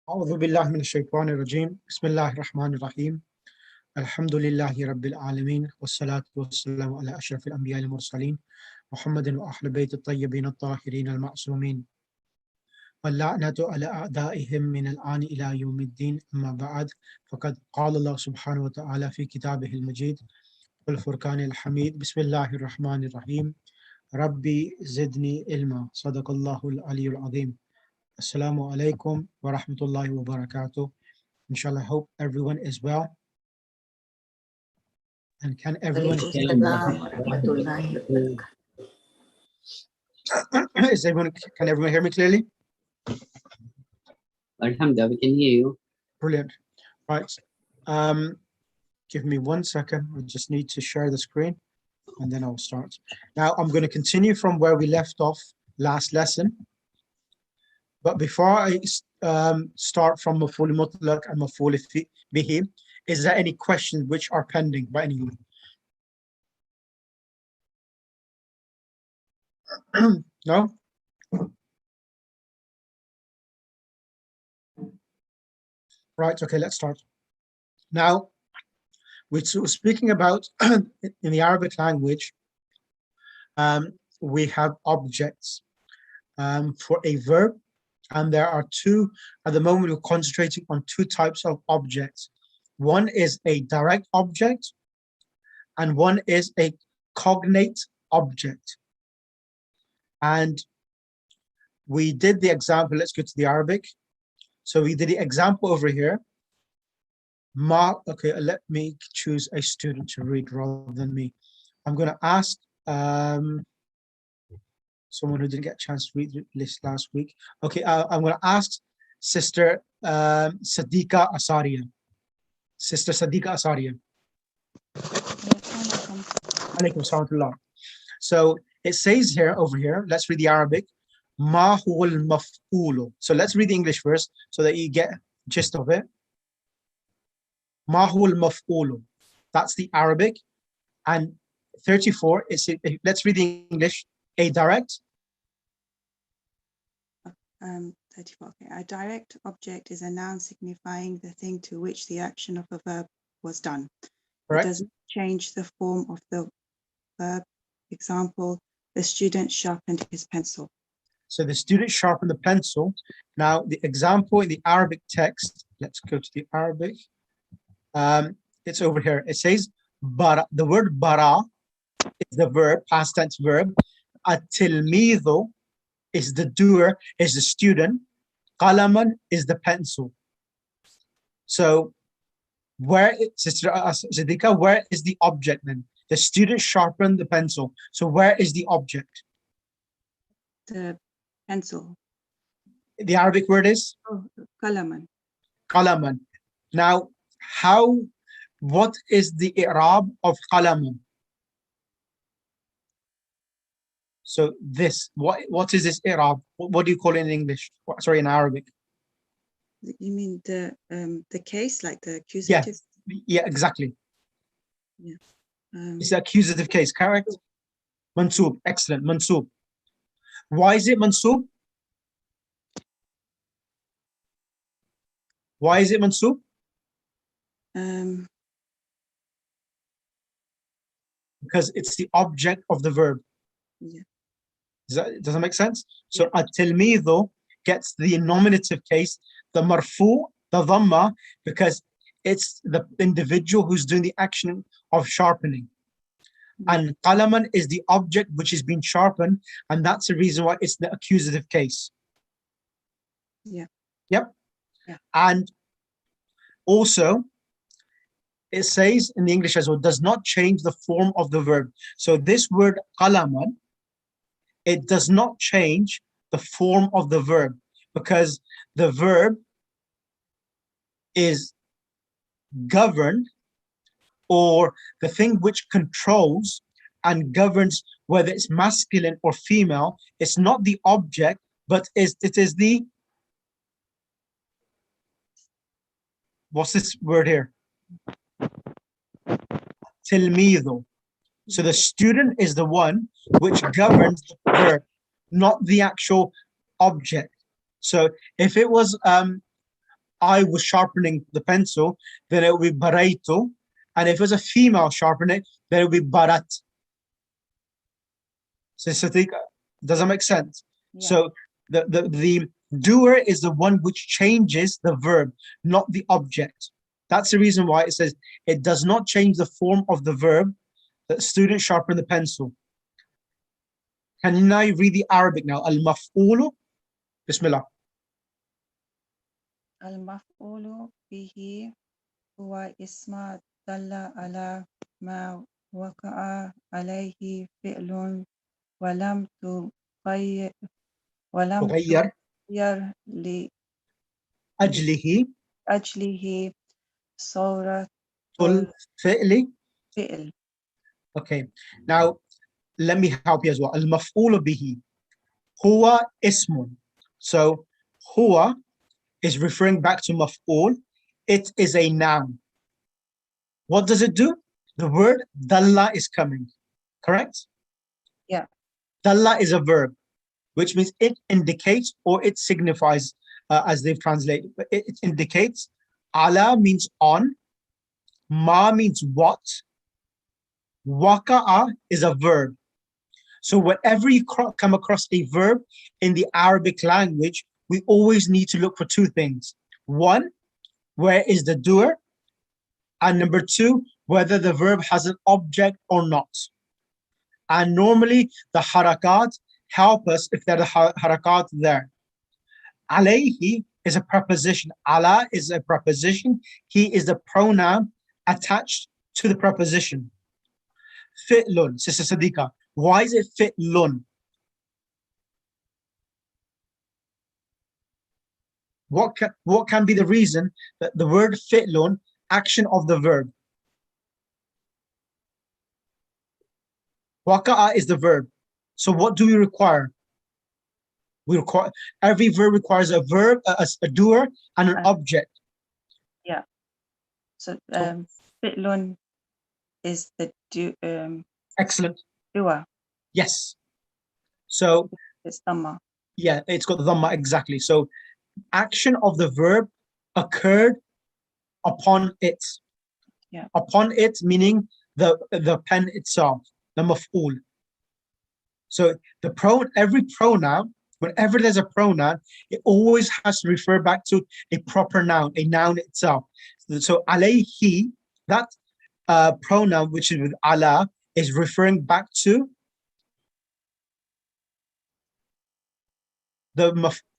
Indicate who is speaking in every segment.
Speaker 1: أعوذ بالله من الشيطان الرجيم بسم الله الرحمن الرحيم الحمد لله رب العالمين والصلاة والسلام على أشرف الأنبياء المرسلين محمد وأهل بيت الطيبين الطاهرين المعصومين واللعنة على أعدائهم من الآن إلى يوم الدين أما بعد فقد قال الله سبحانه وتعالى في كتابه المجيد والفرقان الحميد بسم الله الرحمن الرحيم ربي زدني علما صدق الله العلي العظيم. Assalamu alaikum wa rahmatullahi wa barakatuh. Inshallah, I hope everyone is well. And can everyone is everyone, can everyone hear me clearly?
Speaker 2: Alhamdulillah, we can hear you.
Speaker 1: Brilliant. Right. Give me 1 second. I just need to share the screen and then I'll start. Now I'm going to continue from where we left off last lesson. But before I start from Maf'ul Mutlaq and Maf'ul Bihi, is there any questions which are pending by anyone? No? Right, okay, let's start. Now, we're speaking about, in the Arabic language, we have objects for a verb. And there are two, at the moment we're concentrating on two types of objects. One is a direct object and one is a cognate object. And we did the example, let's go to the Arabic. So we did the example over here. Okay, let me choose a student to read rather than me. I'm going to ask someone who didn't get a chance to read the list last week. Okay, I'm going to ask Sister Sadiqa Asaria. Sister Sadiqa Asaria. Alaykum salam. So it says here, over here, let's read the Arabic. Ma huwal maf'ulu. So let's read the English first so that you get gist of it. Ma huwal maf'ulu. That's the Arabic. And 34, let's read the English. A direct?
Speaker 3: 34. Okay. A direct object is a noun signifying the thing to which the action of a verb was done.
Speaker 1: Correct.
Speaker 3: It doesn't change the form of the verb. Example, the student sharpened his pencil.
Speaker 1: So the student sharpened the pencil. Now the example in the Arabic text, let's go to the Arabic. It's over here. It says, bara. The word bara is the verb, past tense verb. At-tilmidhu is the doer, is the student. Qalaman is the pencil. So where, Sister Siddiqa, where is the object then? The student sharpened the pencil. So where is the object?
Speaker 3: The pencil.
Speaker 1: The Arabic word is?
Speaker 3: Oh, qalaman.
Speaker 1: Qalaman. Now, what is the i'rab of qalaman? So this, what is this i'rab? What do you call it in English? Sorry, in Arabic.
Speaker 3: You mean the case, like the accusative?
Speaker 1: Yeah, exactly.
Speaker 3: Yeah.
Speaker 1: It's the accusative case, correct? Mansub, excellent, mansub. Why is it mansub? Why is it mansub? Because it's the object of the verb.
Speaker 3: Yeah.
Speaker 1: Does that make sense? So at-tilmidhu gets the nominative case, the marfu, the dhamma, because it's the individual who's doing the action of sharpening. And qalaman is the object which is being sharpened, and that's the reason why it's the accusative case.
Speaker 3: Yeah.
Speaker 1: Yep.
Speaker 3: Yeah.
Speaker 1: And also, it says in the English as well, does not change the form of the verb. So this word qalaman, it does not change the form of the verb, because the verb is governed, or the thing which controls and governs whether it's masculine or female. It's not the object, but it is the, what's this word here? Tilmidhu. So the student is the one which governs the verb, not the actual object. So if it was I was sharpening the pencil, then it would be baraitu. And if it was a female sharpening, then it would be barat. So Sadiq, does that make sense?
Speaker 3: Yeah.
Speaker 1: So the doer is the one which changes the verb, not the object. That's the reason why it says it does not change the form of the verb that student sharpen the pencil. Can you now read the Arabic now? Al-maf'ulu. Bismillah.
Speaker 3: المفعول به هو اسم دل على ما وقع عليه فعل ولم تغير
Speaker 1: تغير أجله
Speaker 3: لأجله صورة
Speaker 1: الفعل.
Speaker 3: الفعل.
Speaker 1: Okay. Now, let me help you as well. Al-maf'ulu bihi. Huwa ismun. So, huwa is referring back to maf'ul. It is a noun. What does it do? The word dalla is coming. Correct?
Speaker 3: Yeah.
Speaker 1: Dalla is a verb, which means it indicates or it signifies, as they've translated. But it indicates. Ala means on. Ma means what. Waqa'a is a verb. So whenever you come across a verb in the Arabic language, we always need to look for two things. One, where is the doer? And number two, whether the verb has an object or not. And normally the harakat help us if there are harakat there. Alayhi is a preposition. Ala is a preposition. He is the pronoun attached to the preposition. Fi'lun, Sister Sadiqa. Why is it fi'lun? What can be the reason that the word fi'lun, action of the verb? Waqa'a is the verb. So what do we require? We require, every verb requires a verb, a doer, and an object.
Speaker 3: Yeah. So fi'lun is the
Speaker 1: Excellent.
Speaker 3: doer.
Speaker 1: Yes. So
Speaker 3: it's dhamma.
Speaker 1: Yeah, it's got the dhamma, exactly. So action of the verb occurred upon it.
Speaker 3: Yeah.
Speaker 1: Upon it meaning the pen itself, the maf'ul. So every pronoun, whenever there's a pronoun, it always has to refer back to a proper noun, a noun itself. So alayhi, that pronoun which is with ala, is referring back to the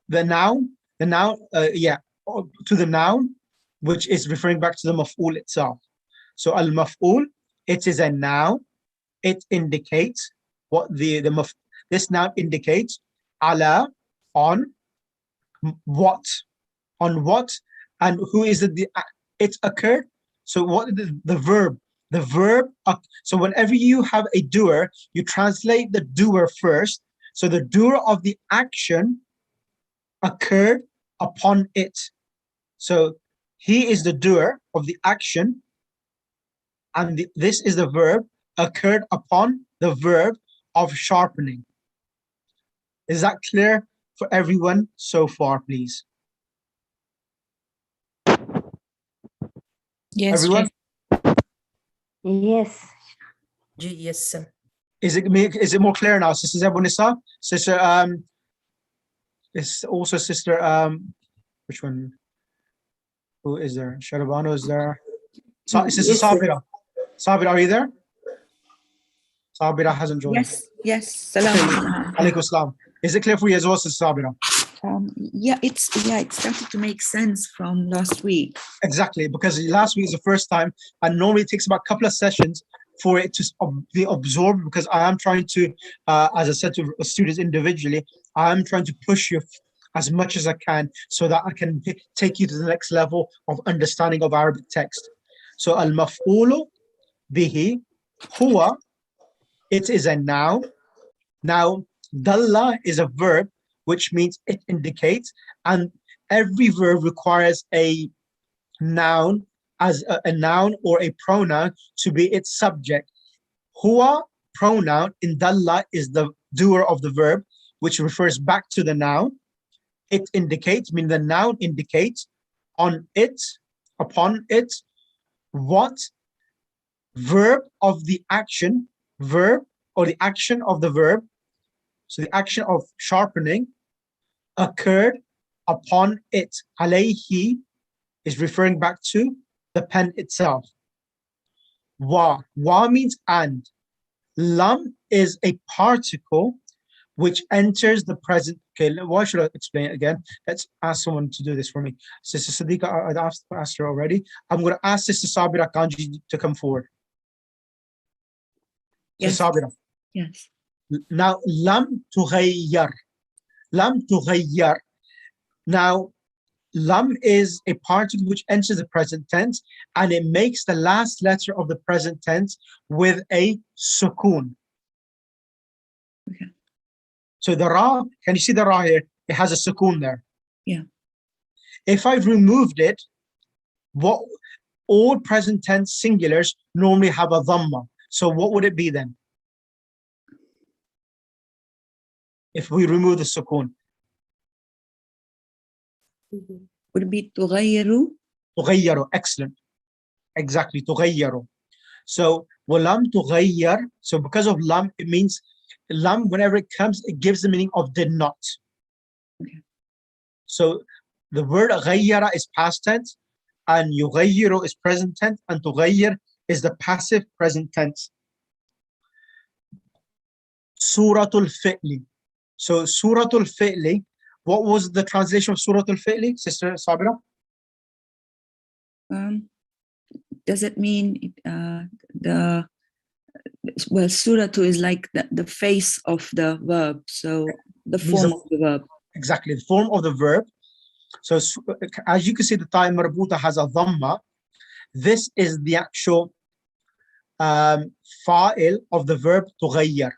Speaker 1: noun, to the noun, which is referring back to the maf'ul itself. So al-maf'ul, it is a noun. It indicates what this noun indicates. Ala, on what, and who is it? It occurred. So what the verb? The verb. So whenever you have a doer, you translate the doer first. So the doer of the action occurred upon it. So he is the doer of the action, and this is the verb occurred upon the verb of sharpening. Is that clear for everyone so far, please?
Speaker 2: Yes,
Speaker 1: everyone?
Speaker 4: Yes.
Speaker 2: Yes, sir.
Speaker 1: Is it more clear now, Sister Zebunisa? Sister it's also Sister which one? Who is there? Sharabano is there. Sister
Speaker 4: Yes, sir.
Speaker 1: Sabira. Sabira, are you there? Sabira hasn't joined.
Speaker 2: Yes. Salam.
Speaker 1: Alaikum salam. Is it clear for you as well, Sister Sabira?
Speaker 2: Yeah, it started to make sense from last week.
Speaker 1: Exactly, because last week is the first time, and normally it takes about a couple of sessions for it to be absorbed, because I am trying to, as I said to students individually, I am trying to push you as much as I can so that I can take you to the next level of understanding of Arabic text. So al-maf'ulu bihi, huwa, it is a noun. Now, dalla is a verb, which means it indicates, and every verb requires a noun as a noun or a pronoun to be its subject. Huwa, pronoun in dalla, is the doer of the verb, which refers back to the noun. It indicates, mean the noun indicates on it, upon it, what verb of the action, verb or the action of the verb, so the action of sharpening occurred upon it. Alayhi is referring back to the pen itself. Wa means and. Lam is a particle which enters the present. Okay, why should I explain it again? Let's ask someone to do this for me. Sister Sadiqa, I'd asked her already. I'm going to ask Sister Sabira Kanji to come forward.
Speaker 2: Yes.
Speaker 1: Sister Sabira.
Speaker 2: Yes.
Speaker 1: Now, lam tughayyar. Lam tughayyar. Now, lam is a particle which enters the present tense and it makes the last letter of the present tense with a sukoon.
Speaker 2: Okay.
Speaker 1: So the ra, can you see the ra here? It has a sukoon there.
Speaker 2: Yeah.
Speaker 1: If I've removed it, what all present tense singulars normally have a dhamma. So what would it be then? If we remove the sukoon.
Speaker 2: Would it be تغير?
Speaker 1: تغير, excellent. Exactly, تغير. So walam tughayyar. So because of lam, it means lam, whenever it comes, it gives the meaning of did not.
Speaker 2: Okay.
Speaker 1: So the word ghayyara is past tense, and yughayyiru is present tense, and tughayyir is the passive present tense. Suratul fi'li. So Suratul fi'li, what was the translation of Suratul fi'li, Sister Sabira?
Speaker 2: Does it mean suratu is like the face of the verb, so the form of the verb.
Speaker 1: Exactly, the form of the verb. So as you can see, the ta marbuta has a dhamma. This is the actual fa'il of the verb tughayyar.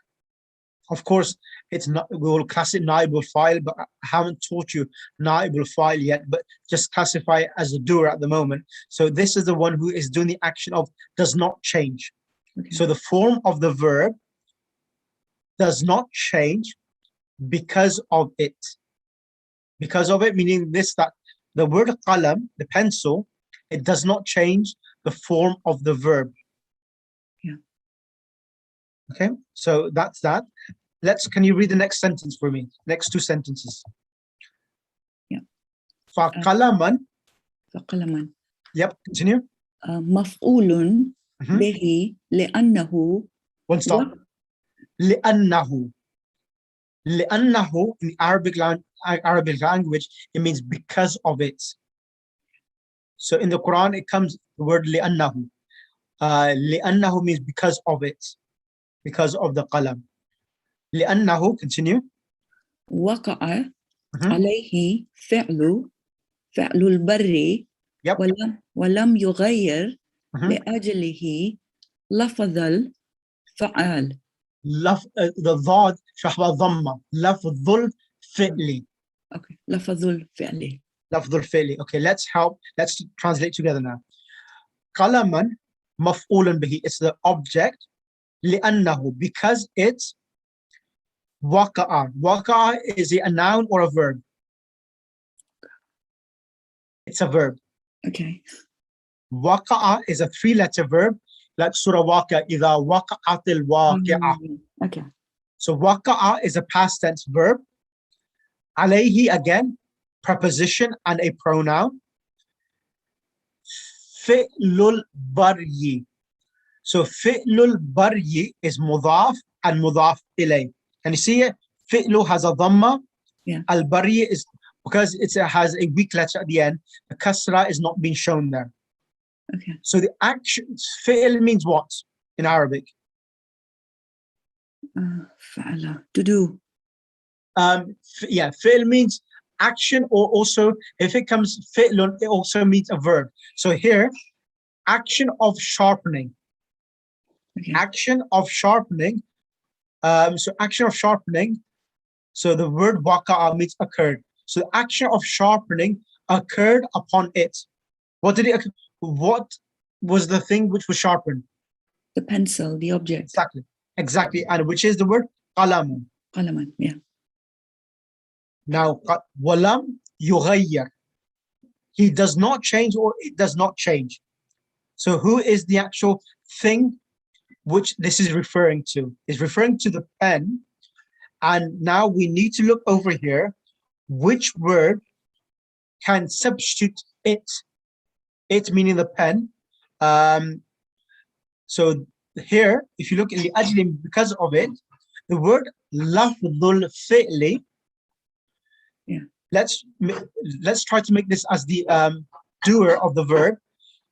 Speaker 1: Of course, it's not, we will class it naibul fa'il, but I haven't taught you naibul fa'il yet, but just classify it as a doer at the moment. So this is the one who is doing the action of does not change.
Speaker 2: Okay.
Speaker 1: So the form of the verb does not change because of it. Because of it, meaning this, that the word qalam, the pencil, it does not change the form of the verb.
Speaker 2: Yeah.
Speaker 1: Okay, so that's that. Can you read the next sentence for me? Next two sentences.
Speaker 2: Yeah.
Speaker 1: فَقَلَمًا.
Speaker 2: فقلما.
Speaker 1: Yep, continue.
Speaker 2: مفعول به لأنه.
Speaker 1: One stop. لأنه. لأنه in the Arabic language, it means because of it. So in the Quran, it comes the word لأنه. لأنه means because of it. Because of the qalam. لأنه, continue.
Speaker 2: وقع عليه فعل البر.
Speaker 1: Yep.
Speaker 2: ولم يغير لأجله لفظ الفعال.
Speaker 1: The ضاد شبه الضمة. لفظ الفعل.
Speaker 2: Okay. لفظ الفعل.
Speaker 1: لفظ الفعل. Okay, let's translate together now. قلما مفعول به. It's the object. لأنه, because it's وقع. وقع is it a noun or a verb? It's a verb.
Speaker 2: Okay.
Speaker 1: وقع is a three-letter verb, like Surah Waqi'ah, إذا وقعت الواقعة.
Speaker 2: Okay.
Speaker 1: So وقع is a past tense verb. عليه, again, preposition and a pronoun. فعل البري. So فعل البري is مضاف and مضاف إليه. Can you see it? فعل has a dhamma.
Speaker 2: Yeah.
Speaker 1: Al-bari is, because it has a weak letter at the end, the kasra is not being shown there.
Speaker 2: Okay.
Speaker 1: So the action, fi'l means what in Arabic?
Speaker 2: فعل, to do.
Speaker 1: Yeah, fi'l means action, or also if it comes fi'lun, it also means a verb. So here, action of sharpening.
Speaker 2: Okay.
Speaker 1: Action of sharpening. So action of sharpening. So the word waqa'a means occurred. So the action of sharpening occurred upon it. What was the thing which was sharpened?
Speaker 2: The pencil, the object.
Speaker 1: Exactly. And which is the word qalamun.
Speaker 2: قلما, yeah.
Speaker 1: Now, walam yughayyir. He does not change, or it does not change. So who is the actual thing which this is referring to? It's referring to the pen. And now we need to look over here. Which word can substitute it? It meaning the pen. So here, if you look in the ajli, because of it, the word lafdhul fi'li.
Speaker 2: Yeah.
Speaker 1: Let's try to make this as the doer of the verb.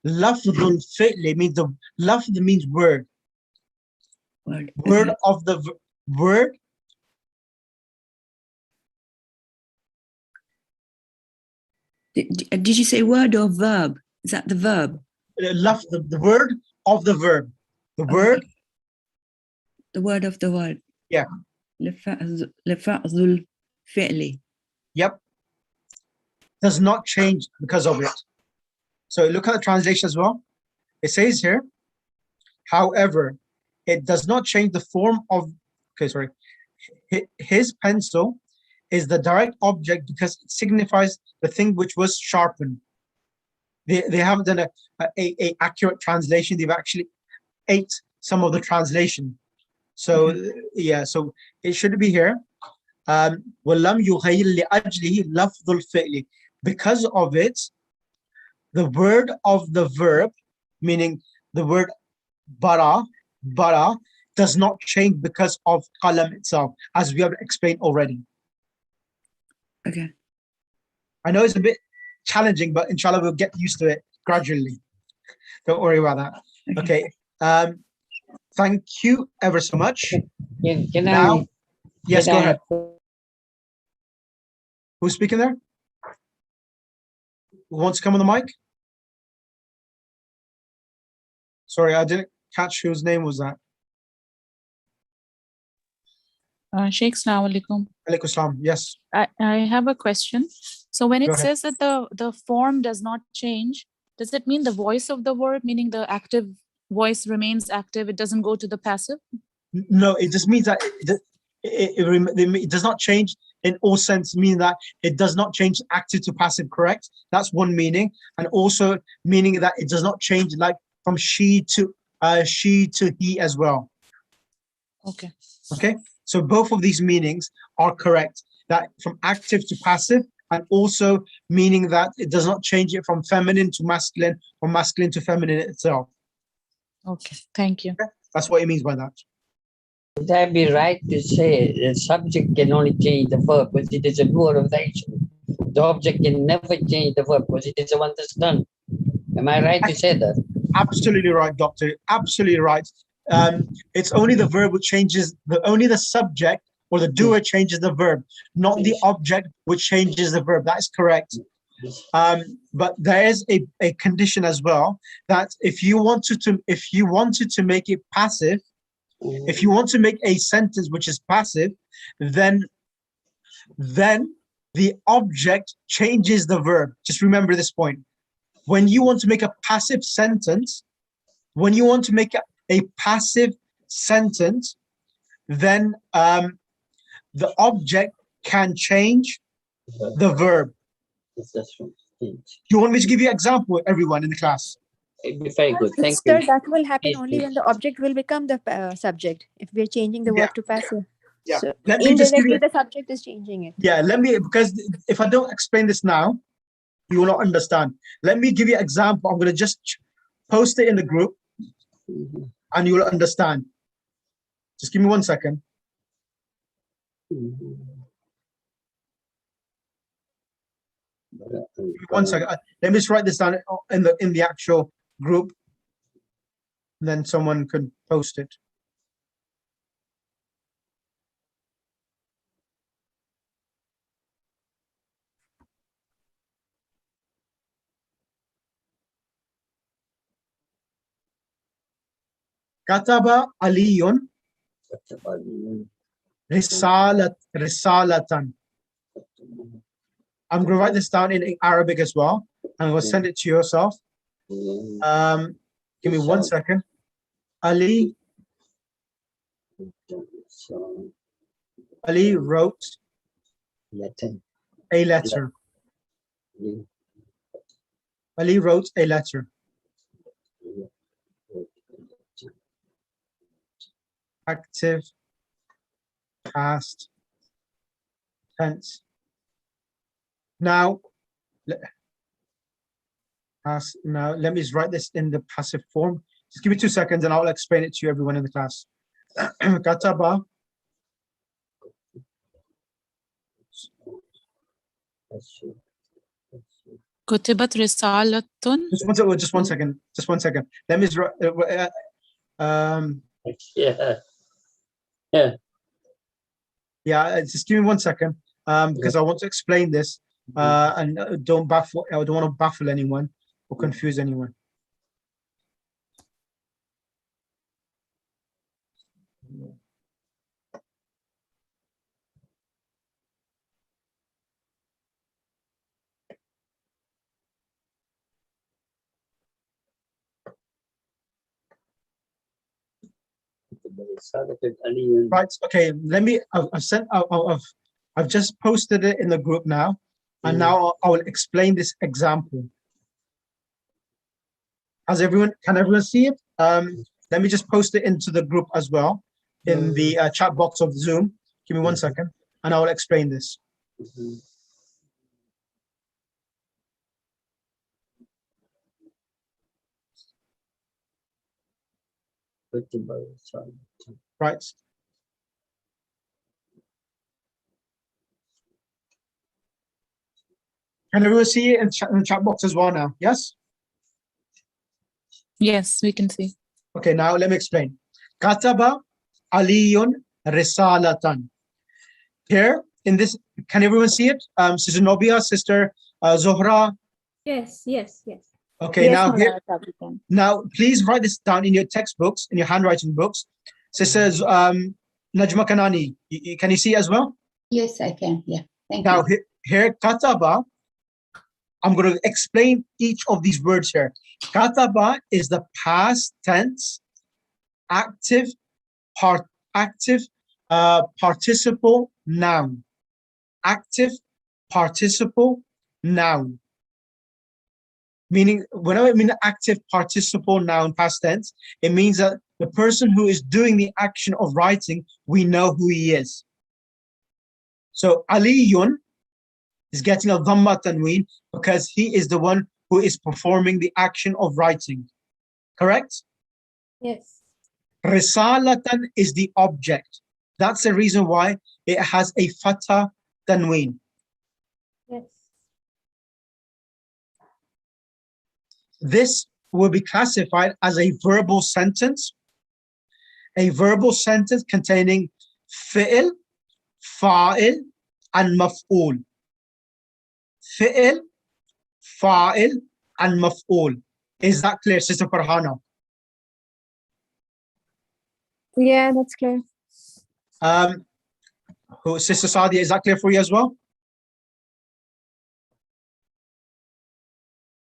Speaker 1: Lafdhul fi'li means the lafd means word.
Speaker 2: Word.
Speaker 1: Word
Speaker 2: Okay.
Speaker 1: of the word.
Speaker 2: Did you say word or verb? Is that the verb?
Speaker 1: Lafd, the word of the verb. The
Speaker 2: Okay.
Speaker 1: word.
Speaker 2: The word of the word.
Speaker 1: Yeah.
Speaker 2: لفظ الفعل.
Speaker 1: Yep. Does not change because of it. So look at the translation as well. It says here, however, it does not change the form of, okay, sorry. His pencil is the direct object because it signifies the thing which was sharpened. They haven't done a accurate translation. They've actually ate some of the translation. So yeah, so it should be here. وَلَمْ يُغَيِّرْ لِأَجْلِهِ لَفْظُ الْفِعْلِ. Because of it, the word of the verb, meaning the word bara, does not change because of qalam itself, as we have explained already.
Speaker 2: Okay.
Speaker 1: I know it's a bit challenging, but inshallah we'll get used to it gradually. Don't worry about that. Okay. Thank you ever so much.
Speaker 4: Can
Speaker 1: Now,
Speaker 4: I?
Speaker 1: yes,
Speaker 4: can
Speaker 1: go
Speaker 4: I
Speaker 1: ahead.
Speaker 4: have-
Speaker 1: Who's speaking there? Who wants to come on the mic? Sorry, I didn't catch whose name was that.
Speaker 5: Sheikh, Assalamu alaikum.
Speaker 1: Alaikum salam. Yes.
Speaker 5: I have a question. So when
Speaker 1: Go
Speaker 5: it
Speaker 1: ahead.
Speaker 5: says that the form does not change, does it mean the voice of the verb, meaning the active voice remains active, it doesn't go to the passive?
Speaker 1: No, it just means that it does not change in all sense, meaning that it does not change active to passive, correct? That's one meaning. And also meaning that it does not change like from she to he as well.
Speaker 5: Okay.
Speaker 1: Okay, so both of these meanings are correct, that from active to passive, and also meaning that it does not change it from feminine to masculine or masculine to feminine itself.
Speaker 5: Okay, thank you.
Speaker 1: That's what it means by that.
Speaker 4: Would I be right to say the subject can only change the verb because it is a doer of the action? The object can never change the verb because it is the one that's done. Am I right to say that?
Speaker 1: Absolutely right, doctor. Absolutely right. It's only the verb which changes, only the subject or the doer changes the verb, not the object which changes the verb. That is correct. But there is a condition as well, that if you wanted to make it passive, if you want to make a sentence which is passive, then the object changes the verb. Just remember this point. When you want to make a passive sentence, then the object can change the verb.
Speaker 4: That's right.
Speaker 1: You want me to give you an example, everyone in the class?
Speaker 4: It'd be very good. Thank
Speaker 6: Sir,
Speaker 4: you.
Speaker 6: that will happen
Speaker 4: Yes,
Speaker 6: only
Speaker 4: please.
Speaker 6: when the object will become the subject. If we're changing the
Speaker 1: Yeah.
Speaker 6: verb to passive.
Speaker 1: Yeah.
Speaker 6: So
Speaker 1: Let me just give
Speaker 6: indirectly,
Speaker 1: you.
Speaker 6: the subject is changing it.
Speaker 1: Yeah, because if I don't explain this now, you will not understand. Let me give you an example. I'm going to just post it in the group and you will understand. Just give me 1 second. Give me 1 second. Let me just write this down in the actual group. And then someone could post it. Kataba Aliyun risalatan. I'm going to write this down in Arabic as well. I'm going to send it to yourself. Give me 1 second. Ali wrote a letter. Ali wrote a letter. Active, past, tense. Now, let me just write this in the passive form. Just give me 2 seconds and I'll explain it to everyone in the class. Kataba.
Speaker 5: كتبت رسالة.
Speaker 1: Just one second. Just one second. Let me just give me 1 second. Because I want to explain this. And I don't want to baffle anyone or confuse anyone. Right. Okay. I've just posted it in the group now, and now I will explain this example. Can everyone see it? Let me just post it into the group as well in the chat box of Zoom. Give me 1 second, and I will explain this. Right. Can everyone see it in the chat box as well now? Yes?
Speaker 5: Yes, we can see.
Speaker 1: Okay, now let me explain. Kataba Aliyun Risalatan. Here in this, can everyone see it? Sister Nobia, Sister Zohra.
Speaker 6: Yes.
Speaker 1: Okay,
Speaker 6: Yes,
Speaker 1: now please write this down in your textbooks, in your handwriting books. Sisters Najma Kanani, can you see as well?
Speaker 7: Yes, I can. Yeah. Thank
Speaker 1: Now
Speaker 7: you.
Speaker 1: here, Kataba, I'm going to explain each of these words here. Kataba is the past tense, active participle noun. Active participle noun. Meaning, whenever I mean active participle noun past tense, it means that the person who is doing the action of writing, we know who he is. So Aliyun is getting a dhamma tanween because he is the one who is performing the action of writing. Correct?
Speaker 6: Yes.
Speaker 1: Risalatan is the object. That's the reason why it has a fatha tanween.
Speaker 6: Yes.
Speaker 1: This will be classified as a verbal sentence. A verbal sentence containing fi'l, fa'il, and maf'ul. Fi'l, fa'il, and maf'ul. Is that clear, Sister Farhana?
Speaker 6: Yeah, that's clear.
Speaker 1: Sister Sadia, is that clear for you as well?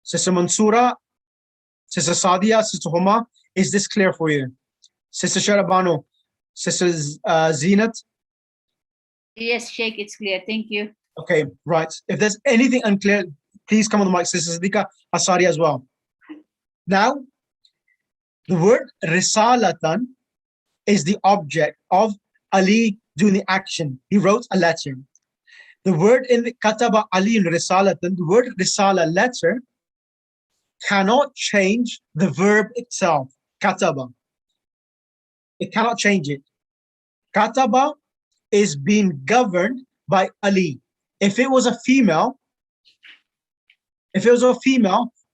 Speaker 1: Sister Mansura, Sister Sadia, Sister Huma, is this clear for you? Sister Sharabano, Sister Zinat?
Speaker 7: Yes, Sheikh, it's clear. Thank you.
Speaker 1: Okay, right. If there's anything unclear, please come on the mic, Sister Siddiqa Asari as well. Now, the word risalatan is the object of Ali doing the action. He wrote a letter. The word in the kataba Ali in risalatan, the word risala, letter, cannot change the verb itself, kataba. It cannot change it. Kataba is being governed by Ali. If it was a female,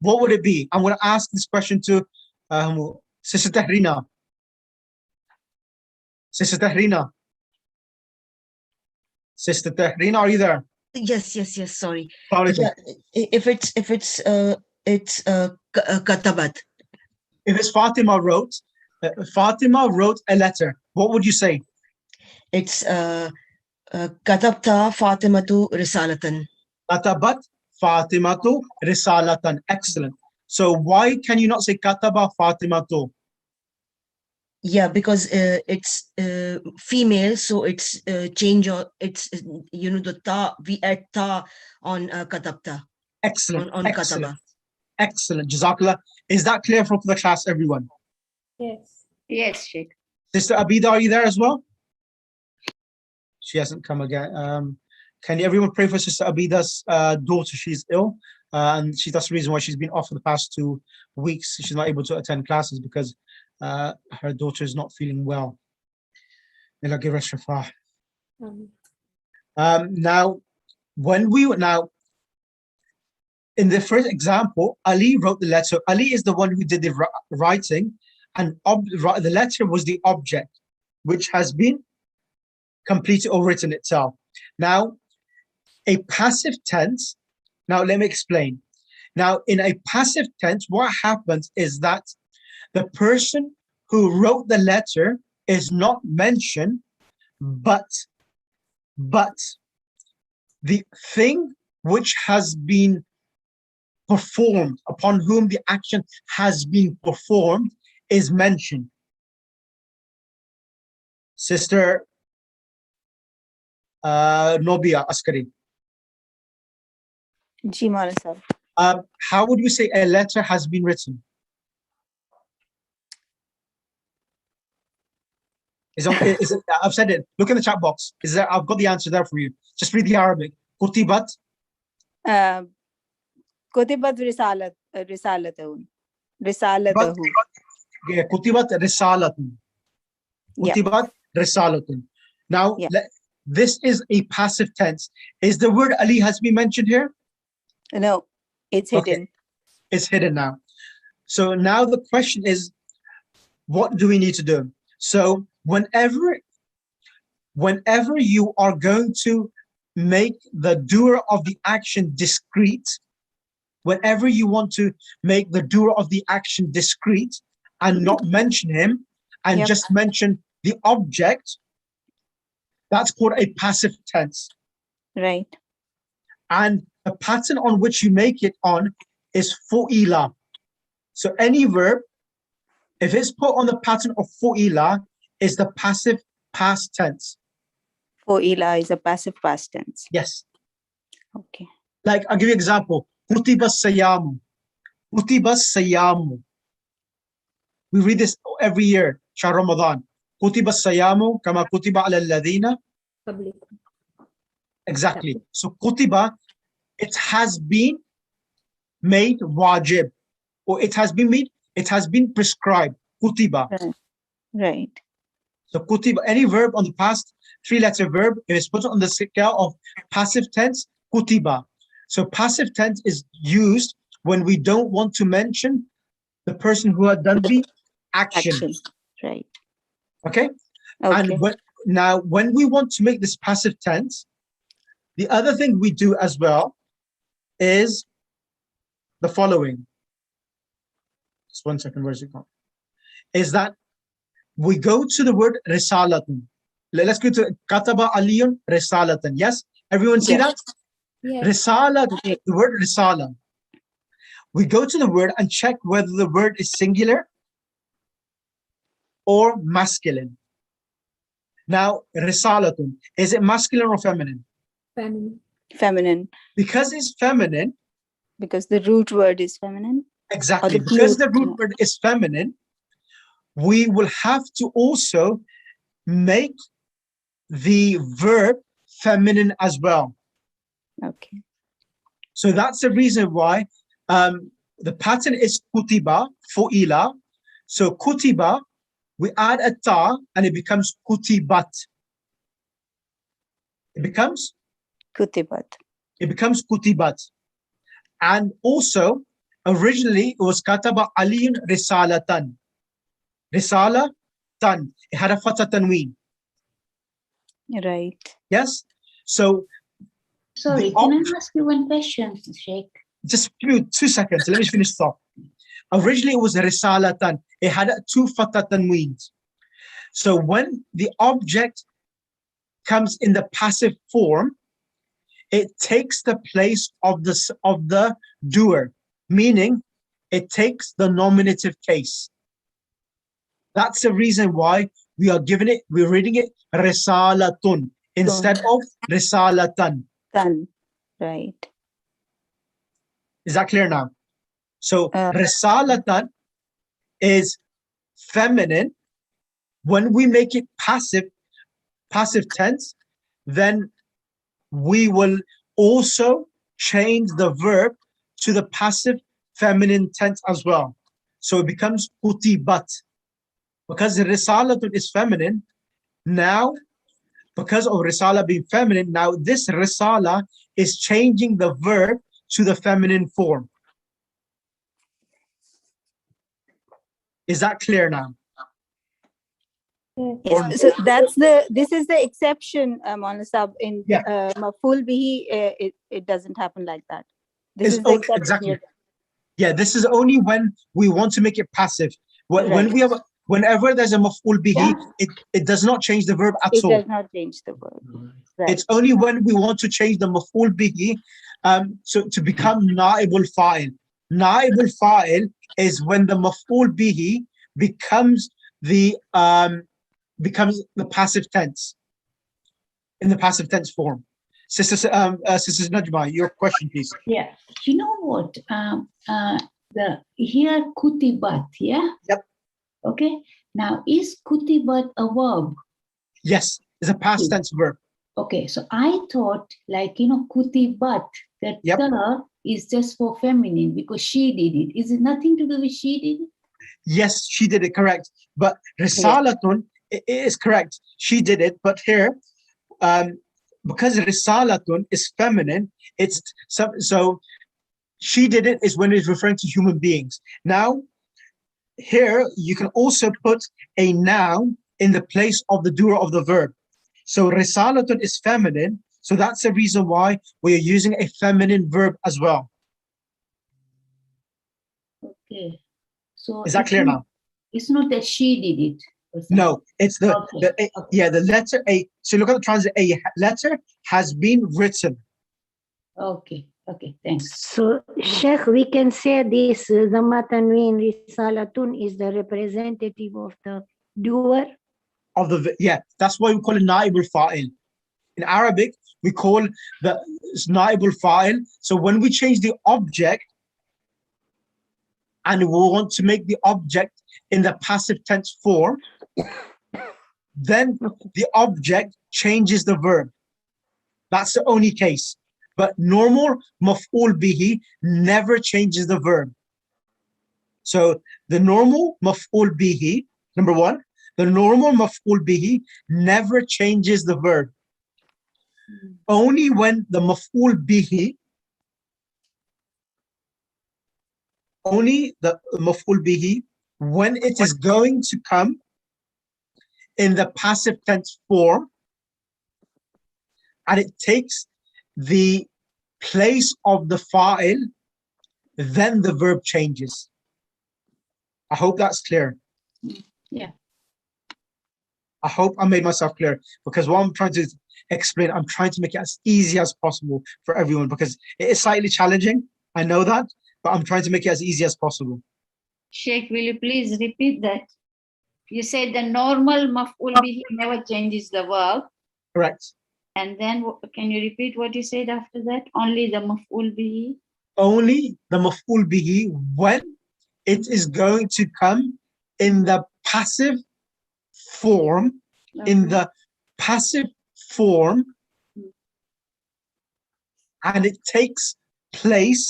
Speaker 1: what would it be? I'm going to ask this question to Sister Tahrina. Sister Tahrina. Sister Tahrina, are you there?
Speaker 8: Yes. Sorry.
Speaker 1: Assalamu
Speaker 8: Yeah,
Speaker 1: alaikum.
Speaker 8: if it's katabat.
Speaker 1: If it's Fatima wrote a letter, what would you say?
Speaker 8: It's katabta Fatimatu risalatan.
Speaker 1: Katabat Fatimatu risalatan. Excellent. So why can you not say kataba Fatimatu?
Speaker 8: Yeah, because it's female, so it's change or it's the ta, we add ta on katabta,
Speaker 1: Excellent,
Speaker 8: on
Speaker 1: excellent,
Speaker 8: kataba.
Speaker 1: excellent. Jazakallah. Is that clear for the class, everyone?
Speaker 6: Yes.
Speaker 7: Yes, Sheikh.
Speaker 1: Sister Abida, are you there as well? She hasn't come again. Can everyone pray for Sister Abida's daughter? She's ill, and that's the reason why she's been off for the past 2 weeks. She's not able to attend classes because her daughter is not feeling well. May Allah give her shifa. Now, in the first example, Ali wrote the letter. Ali is the one who did the writing, and the letter was the object, which has been completed or written itself. Now, a passive tense. Now, let me explain. Now, in a passive tense, what happens is that the person who wrote the letter is not mentioned, but the thing which has been performed, upon whom the action has been performed, is mentioned. Sister Nobia Askari.
Speaker 9: Ji Maulana Sahib.
Speaker 1: How would we say a letter has been written? I've said it. Look in the chat box. I've got the answer there for you. Just read the Arabic. Kutibat.
Speaker 9: Kutibat risalatun. Risalatahu.
Speaker 1: Yeah, Kutibat risalatun. Kutibat risalatun. Now, this is a passive tense. Is the word Ali has been mentioned here?
Speaker 9: No, it's hidden.
Speaker 1: Okay. It's hidden now. So now the question is, what do we need to do? So whenever you are going to make the doer of the action discrete, whenever you want to make the doer of the action discrete and not mention him and just mention the object, that's called a passive tense.
Speaker 9: Right.
Speaker 1: And the pattern on which you make it on is fu'ila. So any verb, if it's put on the pattern of fu'ila, is the passive past tense.
Speaker 9: Fu'ila is a passive past tense.
Speaker 1: Yes.
Speaker 9: Okay.
Speaker 1: Like, I'll give you an example. Kutiba sayamu. Kutiba sayamu. We read this every year, Shahr Ramadan. Kutiba sayamu kama kutiba ala alladhina. Exactly. So kutiba, it has been made wajib, or it has been prescribed. Kutiba.
Speaker 9: Right.
Speaker 1: So kutiba, any verb on the past 3-letter verb, if it's put on the scale of passive tense, kutiba. So passive tense is used when we don't want to mention the person who had done the action.
Speaker 9: Right.
Speaker 1: Okay? And when we want to make this passive tense, the other thing we do as well is the following. Just 1 second, where's it gone? Is that we go to the word risalatun. Let's go to kataba aliyun risalatan. Yes? Everyone see that?
Speaker 6: Yes.
Speaker 1: Risala, the word risala. We go to the word and check whether the word is singular or masculine. Now, risalatun, is it masculine or feminine?
Speaker 6: Feminine.
Speaker 9: Feminine.
Speaker 1: Because it's feminine.
Speaker 9: Because the root word is feminine.
Speaker 1: Exactly. Because the root word is feminine, we will have to also make the verb feminine as well.
Speaker 9: Okay.
Speaker 1: So that's the reason why the pattern is kutiba, fu'ila. So kutiba, we add a ta and it becomes kutibat. It becomes kutibat. And also, originally it was kataba aliyun risalatan. Risalatan. It had a fatha tanween.
Speaker 9: Right.
Speaker 1: Yes. So
Speaker 7: sorry, can I ask you one question, Sheikh?
Speaker 1: Just 2 seconds. Let me finish this off. Originally it was risalatan. It had 2 fatha tanweens. So when the object comes in the passive form, it takes the place of the doer, meaning it takes the nominative case. That's the reason why we're reading it risalatun instead of risalatan.
Speaker 9: Done. Right.
Speaker 1: Is that clear now? So
Speaker 9: Uh,
Speaker 1: risalatan is feminine. When we make it passive tense, then we will also change the verb to the passive feminine tense as well. So it becomes kutibat. Because risalatun is feminine, now, because of risala being feminine, now this risala is changing the verb to the feminine form. Is that clear now?
Speaker 9: yes. So this is the exception, Maulana Sahab. In maf'ul bihi, it doesn't happen like that. This is the exception.
Speaker 1: Exactly. Yeah, this is only when we want to make it passive. When we have, whenever there's a maf'ul bihi, it does not change the verb at all.
Speaker 9: It does not change the verb. Right.
Speaker 1: It's only when we want to change the maf'ul bihi to become na'ibul fa'il. Na'ibul fa'il is when the maf'ul bihi becomes the passive tense, in the passive tense form. Sister Najma, your question, please.
Speaker 10: Yeah, you know what? The here kutibat, yeah.
Speaker 1: Yep.
Speaker 10: Okay. Now, is kutibat a verb?
Speaker 1: Yes, it's a past tense verb.
Speaker 10: Okay, so I thought, like, kutibat, that the is just for feminine because she did it. Is it nothing to do with she did it?
Speaker 1: Yes, she did it, correct. But risalatun, it is correct. She did it, but here, because risalatun is feminine, it's so she did it is when it's referring to human beings. Now, here you can also put a noun in the place of the doer of the verb. So risalatun is feminine, so that's the reason why we are using a feminine verb as well.
Speaker 10: Okay. So
Speaker 1: is that clear now?
Speaker 10: It's not that she did it.
Speaker 1: No, it's the letter A. So look at the translation. A letter has been written.
Speaker 10: Okay. Okay. Thanks.
Speaker 6: So, Sheikh, we can say this Dhamma Tanween Risalatun is the representative of the doer.
Speaker 1: That's why we call it Naibul Fa'il. In Arabic, we call the Naibul Fa'il. So when we change the object and we want to make the object in the passive tense form, then the object changes the verb. That's the only case. But normal maf'ul bihi never changes the verb. So the normal maf'ul bihi, number one, the normal maf'ul bihi never changes the verb. Only when the maf'ul bihi, when it is going to come in the passive tense form and it takes the place of the fa'il, then the verb changes. I hope that's clear.
Speaker 10: Yeah.
Speaker 1: I hope I made myself clear, because what I'm trying to explain, I'm trying to make it as easy as possible for everyone, because it is slightly challenging. I know that, but I'm trying to make it as easy as possible.
Speaker 7: Sheikh, will you please repeat that? You said the normal maf'ul bihi never changes the verb.
Speaker 1: Correct.
Speaker 7: And then can you repeat what you said after that? Only the maf'ul bihi?
Speaker 1: Only the maf'ul bihi when it is going to come in the passive form, and it takes place,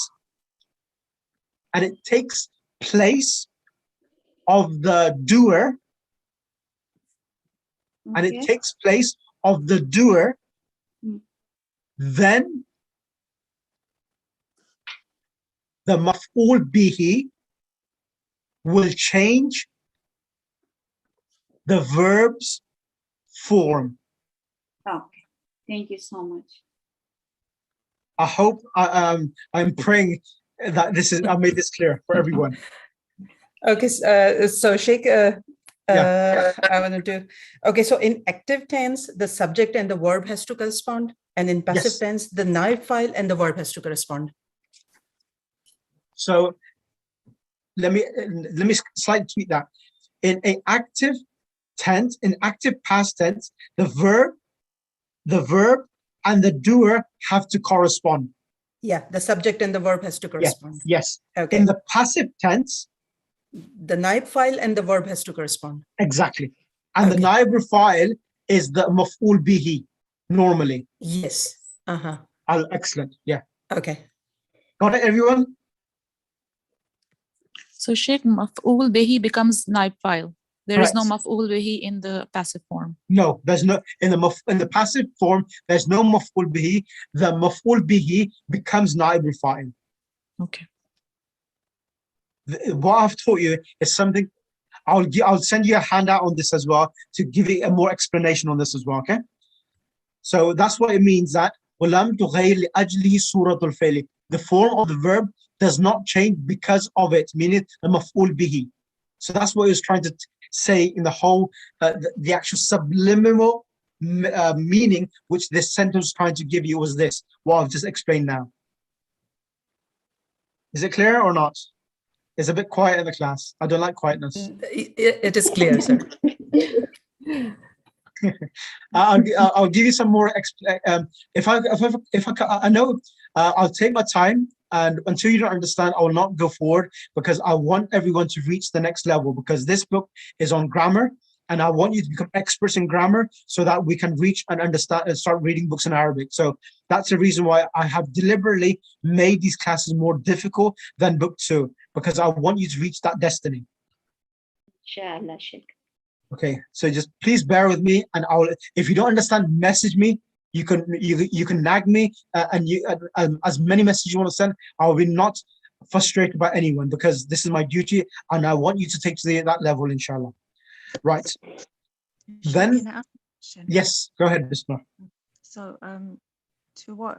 Speaker 1: of the doer, then the maf'ul bihi will change the verb's form.
Speaker 7: Okay, thank you so much.
Speaker 1: I hope I'm praying that I made this clear for everyone.
Speaker 11: Okay, so Sheikh, I want to. Okay, so in active tense, the subject and the verb has to correspond, and in passive tense, the naib file and the verb has to correspond.
Speaker 1: So let me slightly tweak that. in an active tense, in active past tense, the verb and the doer have to correspond.
Speaker 11: Yeah, the subject and the verb has to correspond.
Speaker 1: Yes.
Speaker 11: Okay.
Speaker 1: In the passive tense,
Speaker 11: the naib file and the verb has to correspond.
Speaker 1: Exactly. And the naib file is the maf'ul bihi normally.
Speaker 11: Yes.
Speaker 1: Excellent. Yeah.
Speaker 11: Okay.
Speaker 1: Got it, everyone?
Speaker 5: So Sheikh, maf'ul bihi becomes naib file. There is no
Speaker 1: Correct.
Speaker 5: maf'ul bihi in the passive form.
Speaker 1: No, there's no in the passive form. There's no maf'ul bihi. The maf'ul bihi becomes naib file.
Speaker 5: Okay.
Speaker 1: What I've taught you is something. I'll send you a handout on this as well to give you a more explanation on this as well. Okay. So that's what it means that وَلَمْ تُغَيِّرْ لِأَجْلِهِ سُورَةُ الْفِعْلِ. The form of the verb does not change because of it, meaning the maf'ul bihi. So that's what he was trying to say in the whole, the actual subliminal meaning which this sentence is trying to give you was this, what I've just explained now. Is it clear or not? It's a bit quiet in the class. I don't like quietness.
Speaker 11: It is clear, sir.
Speaker 1: I'll give you some more. I know I'll take my time, and until you don't understand, I will not go forward because I want everyone to reach the next level. Because this book is on grammar, and I want you to become experts in grammar so that we can reach and understand and start reading books in Arabic. So that's the reason why I have deliberately made these classes more difficult than book 2, because I want you to reach that destiny.
Speaker 10: Inshallah, Sheikh.
Speaker 1: Okay, so just please bear with me, and I'll. If you don't understand, message me. You can nag me, and as many messages you want to send. I will be not frustrated by anyone because this is my duty, and I want you to take to that level, inshallah. Right. Then,
Speaker 3: Can I ask a question?
Speaker 1: yes, go ahead, Bismillah.
Speaker 3: So, to what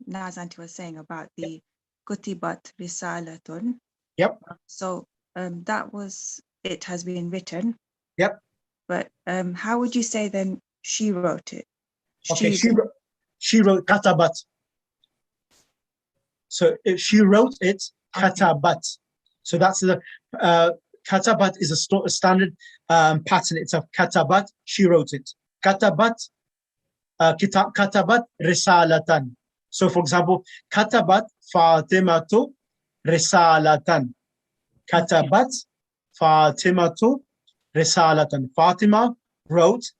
Speaker 3: Nazanti was saying about the kutibat risalatun.
Speaker 1: Yep.
Speaker 3: So, that was, it has been written.
Speaker 1: Yep.
Speaker 3: But how would you say then she wrote it?
Speaker 1: Okay, she wrote katabat. So if she wrote it, katabat. So that's the katabat is a standard pattern. It's a katabat. She wrote it. Katabat, katabat risalatan. So for example, katabat Fatimatu risalatan. Katabat Fatimatu risalatan. Fatima wrote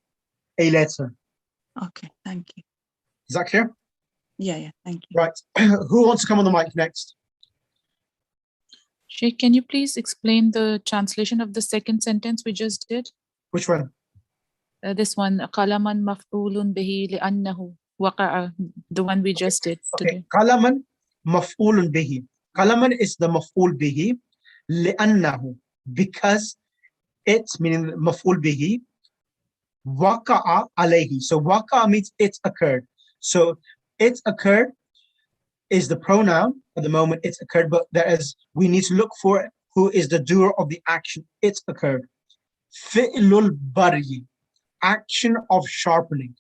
Speaker 1: a letter.
Speaker 3: Okay, thank you.
Speaker 1: Is that clear?
Speaker 3: Yeah, thank you.
Speaker 1: Right. Who wants to come on the mic next?
Speaker 5: Sheikh, can you please explain the translation of the second sentence we just did?
Speaker 1: Which one?
Speaker 5: This one, qalaman maf'ulun bihi li'annahu waqa'a, the one we just did today.
Speaker 1: Qalaman maf'ulun bihi. Qalaman is the maf'ul bihi li'annahu, because it, meaning maf'ul bihi, waqa'a alayhi. So waqa'a means it occurred. So it occurred is the pronoun at the moment, it's occurred, but we need to look for who is the doer of the action. It's occurred. Fi'lul bari, action of sharpening.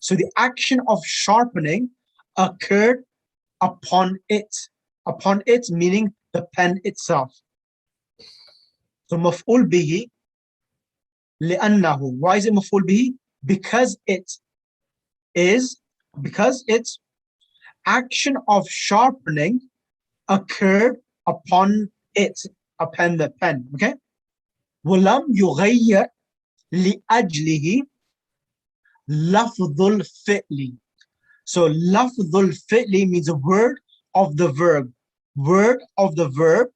Speaker 1: So the action of sharpening occurred upon it. Upon it meaning the pen itself. So maf'ul bihi li'annahu. Why is it maf'ul bihi? Because its action of sharpening occurred upon it, upon the pen. Okay. وَلَمْ يُغَيَّرْ لِأَجْلِهِ لَفْظُ الْفِعْلِ. So لَفْظُ الْفِعْلِ means a word of the verb. Word of the verb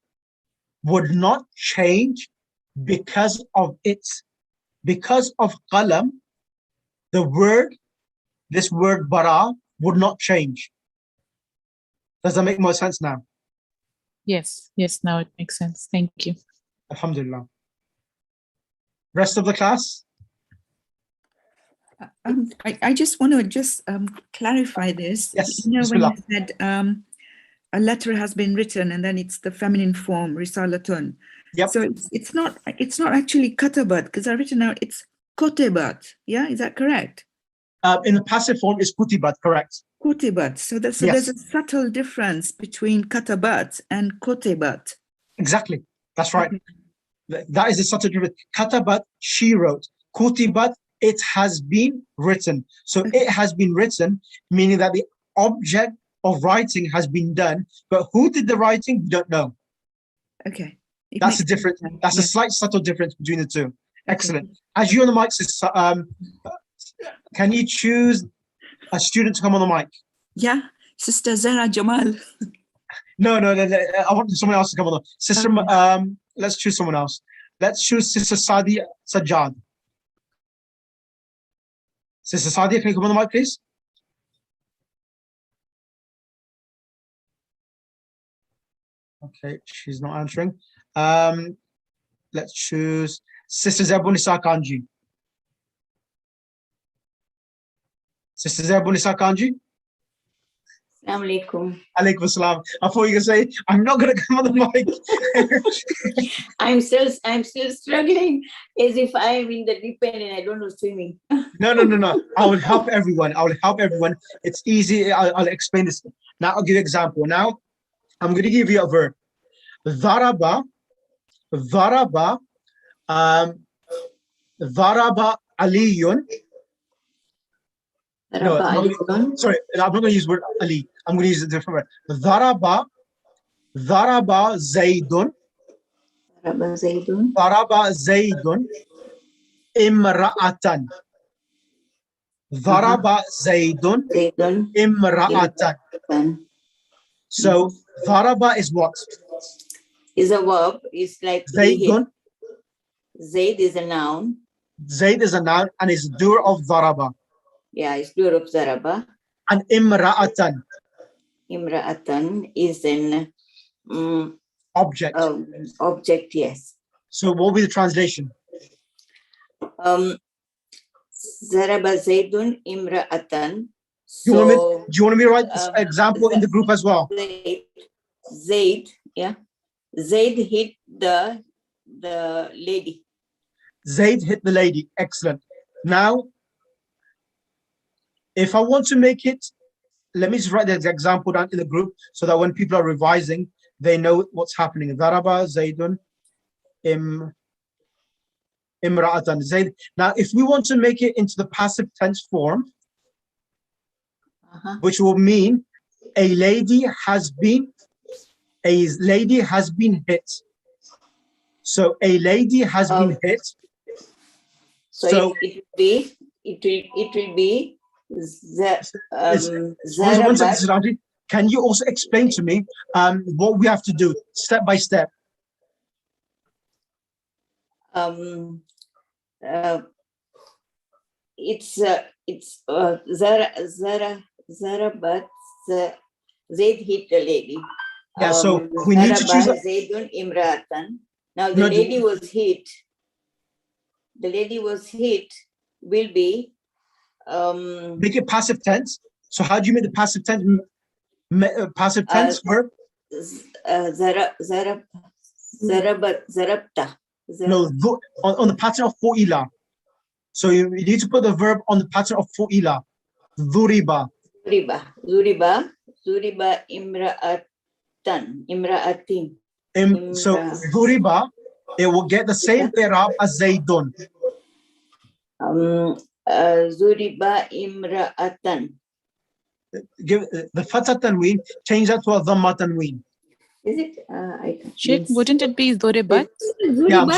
Speaker 1: would not change because of its, because of qalam, the word, this word bara would not change. Does that make more sense now?
Speaker 5: Yes, now it makes sense. Thank you.
Speaker 1: Alhamdulillah. Rest of the class?
Speaker 2: I just want to clarify this.
Speaker 1: Yes,
Speaker 2: you know, when
Speaker 1: Bismillah.
Speaker 2: you said a letter has been written and then it's the feminine form, risalatun.
Speaker 1: Yep.
Speaker 2: So it's not actually katabat, because I've written out it's kotebat. Yeah, is that correct?
Speaker 1: In the passive form is kutibat, correct?
Speaker 2: Kotebat. So there's a subtle difference between katabat and kotebat.
Speaker 1: Exactly. That's right. That is a subtle difference. Katabat, she wrote. Kutibat, it has been written. So it has been written, meaning that the object of writing has been done, but who did the writing? We don't know.
Speaker 2: Okay.
Speaker 1: That's a difference. That's a slight subtle difference between the two. Excellent. As you on the mic, can you choose a student to come on the mic?
Speaker 2: Yeah, Sister Zara Jamal.
Speaker 1: No, I want someone else to come on. Sister, let's choose someone else. Let's choose Sister Sadia Sajjad. Sister Sadia, can you come on the mic, please? Okay, she's not answering. Let's choose Sister Zebunisa Kanji. Sister Zebunisa Kanji.
Speaker 12: Assalamu alaikum.
Speaker 1: Alaikum assalam. I thought you were going to say, I'm not going to come on the mic.
Speaker 12: I'm still struggling as if I'm in the deep end and I don't know swimming.
Speaker 1: No. I will help everyone. It's easy. I'll explain this. Now I'll give you an example. Now I'm going to give you a verb. Dharaba, Dharaba Aliyun. No, sorry, I'm not going to use the word Ali. I'm going to use a different word. Dharaba Zaidun. Dharaba Zaidun Imra'atan. Dharaba Zaidun Imra'atan. So Dharaba is what?
Speaker 12: Is a verb. It's like
Speaker 1: Zaidun.
Speaker 12: Zaid is a noun.
Speaker 1: Zaid is a noun and is doer of Dharaba.
Speaker 12: Yeah, it's doer of Dharaba.
Speaker 1: And Imra'atan.
Speaker 12: Imra'atan is an
Speaker 1: object.
Speaker 12: Object, yes.
Speaker 1: So what will be the translation?
Speaker 12: Zaraba Zaidun Imra'atan.
Speaker 1: Do you want me to write this example in the group as well?
Speaker 12: Zaid, yeah. Zaid hit the lady.
Speaker 1: Zaid hit the lady. Excellent. Now, if I want to make it, let me just write the example down in the group so that when people are revising, they know what's happening. Daraba Zaidun Imra'atan. Zaid. Now, if we want to make it into the passive tense form, which will mean a lady has been hit. So a lady has been hit.
Speaker 12: So it will be
Speaker 1: can you also explain to me what we have to do step by step?
Speaker 12: It's Zarabat Zaid hit the lady.
Speaker 1: Yeah, so we need to choose
Speaker 12: Zaidun Imratan. Now the lady was hit. The lady was hit will be
Speaker 1: make it passive tense. So how do you make the passive tense verb?
Speaker 12: Zarabta.
Speaker 1: No, on the pattern of fu'ila. So you need to put the verb on the pattern of fu'ila. Zuriba Imra'atin. So Zuriba, it will get the same i'rab as Zaidun.
Speaker 12: Zuriba Imra'atan.
Speaker 1: Give the fatha tanween, change that to a dhamma tanween.
Speaker 12: Is it?
Speaker 5: Sheikh, wouldn't it be Dhuribat?
Speaker 1: Yeah, I'm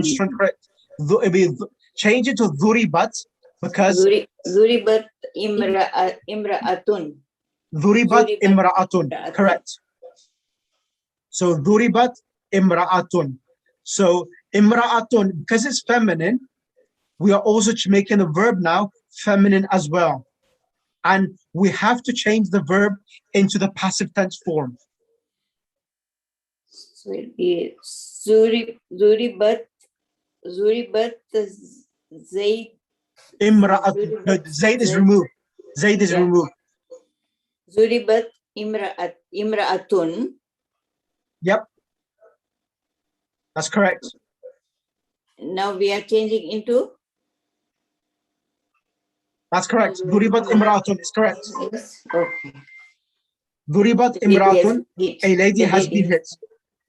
Speaker 1: just trying to correct. Change it to Dhuribat because
Speaker 12: Dhuribat Imra'atun.
Speaker 1: Dhuribat Imra'atun. Correct. So Dhuribat Imra'atun. So Imra'atun, because it's feminine, we are also making the verb now feminine as well. And we have to change the verb into the passive tense form.
Speaker 12: So it'll be Zuribat Zaid.
Speaker 1: Imra'atun. No, Zaid is removed. Zaid is removed.
Speaker 12: Zuribat Imra'atun.
Speaker 1: Yep. That's correct.
Speaker 12: Now we are changing into?
Speaker 1: That's correct. Dhuribat Imra'atun is correct.
Speaker 12: Yes. Okay.
Speaker 1: Dhuribat Imra'atun, a lady has been hit.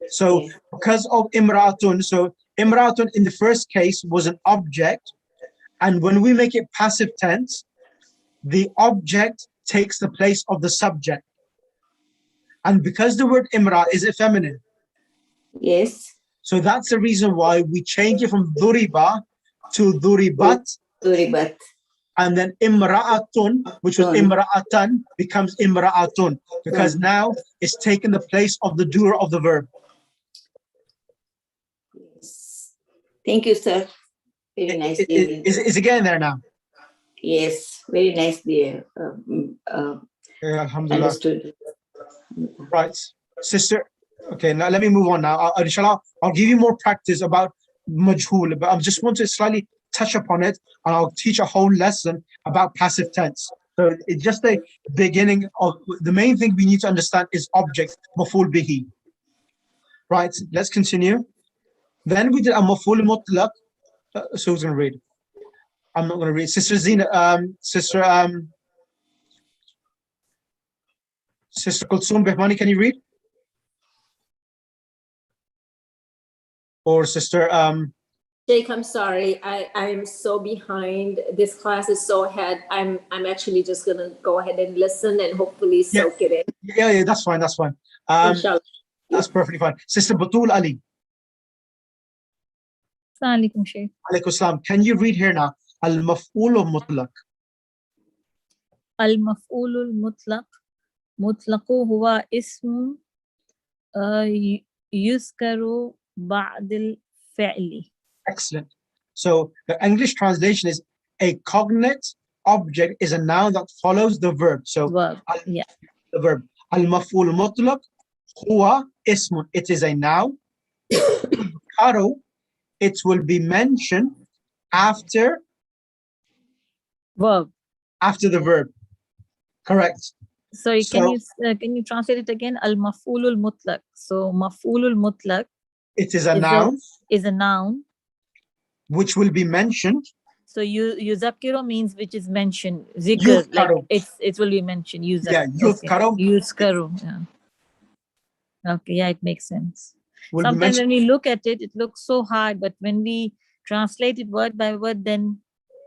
Speaker 1: So because of imra'atun, so imra'atun in the first case was an object, and when we make it passive tense, the object takes the place of the subject. And because the word imra is feminine,
Speaker 12: Yes.
Speaker 1: so that's the reason why we change it from duriba to duribat.
Speaker 12: Duribat.
Speaker 1: And then imra'atun, which was imra'atan, becomes imra'atun, because now it's taken the place of the doer of the verb.
Speaker 12: Yes. Thank you, sir. Very nice.
Speaker 1: Is it getting there now?
Speaker 12: Yes, very nicely
Speaker 1: Alhamdulillah.
Speaker 12: understood.
Speaker 1: Right, sister. Okay, now let me move on now. Inshallah, I'll give you more practice about majhul, but I just want to slightly touch upon it, and I'll teach a whole lesson about passive tense. So it's just the beginning of the main thing we need to understand is object, maf'ul bihi. Right, let's continue. Then we did a maf'ul mutlaq. So who's going to read? I'm not going to read. Sister Zina, Sister Kulsum Behmani, can you read? Or Sister
Speaker 13: Jake, I'm sorry. I'm so behind. This class is so ahead. I'm actually just gonna go ahead and listen and hopefully soak it in.
Speaker 1: Yeah, that's fine. That's fine. That's perfectly fine. Sister Batul Ali.
Speaker 5: Assalamu alaikum, Shaykh.
Speaker 1: Alaikum salam. Can you read here now? Al-maf'ul mutlaq.
Speaker 5: Al-maf'ul mutlaq. Mutlaqu huwa ism yuzkaru ba'd al-fi'li.
Speaker 1: Excellent. So the English translation is a cognate object is a noun that follows the verb. So
Speaker 5: verb,
Speaker 1: the verb. Al-maf'ul mutlaq huwa ismun. It is a noun. Karo, it will be mentioned after
Speaker 5: verb.
Speaker 1: After the verb. Correct.
Speaker 5: Sorry, can you translate it again? Al-maf'ulul mutlaq. So maf'ulul mutlaq.
Speaker 1: It is a noun.
Speaker 5: Is a noun.
Speaker 1: Which will be mentioned.
Speaker 5: So yuzakiru means which is mentioned. Zikr, like it will be mentioned. Yuzak.
Speaker 1: Yeah, yuzkaru.
Speaker 5: Yuzkaru. Yeah. Okay, yeah, it makes sense. Sometimes when we look at it, it looks so hard, but when we translate it word by word, then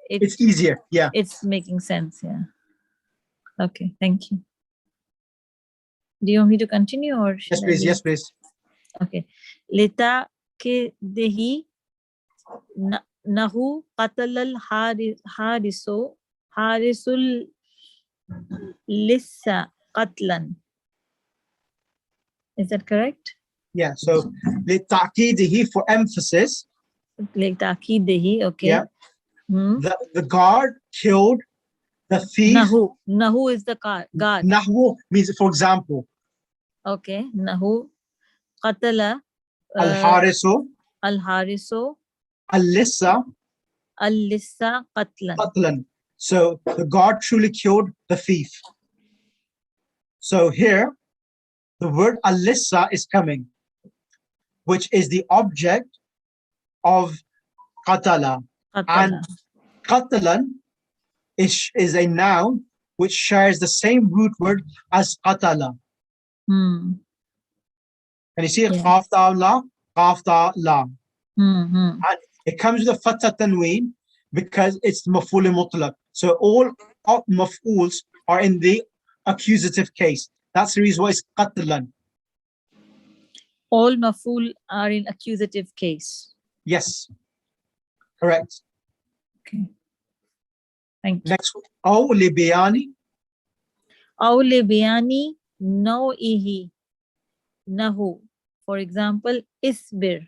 Speaker 1: it's easier. Yeah.
Speaker 5: It's making sense. Yeah. Okay, thank you. Do you want me to continue or
Speaker 1: yes, please? Yes, please.
Speaker 5: Okay. Lita ke dehi nahu qatalal harisul lissa qatlan. Is that correct?
Speaker 1: Yeah. So litaqidihi for emphasis.
Speaker 5: Litaqidihi. Okay.
Speaker 1: Yeah. The guard killed the thief.
Speaker 5: Nahu is the guard.
Speaker 1: Nahu means for example.
Speaker 5: Okay. Nahu qatala
Speaker 1: al-harisu al-lissa qatlan. So the guard truly killed the thief. So here the word al-lissa is coming, which is the object of qatala. And qatlan is a noun which shares the same root word as qatala. Can you see it? Qaf ta la, qaf ta la. And it comes with a fatha tanween because it's maf'ul mutlaq. So all maf'uls are in the accusative case. That's the reason why it's qatlan.
Speaker 5: All maf'ul are in accusative case.
Speaker 1: Yes. Correct.
Speaker 5: Okay. Thank you.
Speaker 1: Next, aw li bayani.
Speaker 5: Aw li bayani naw'ihi nahu. For example, isbir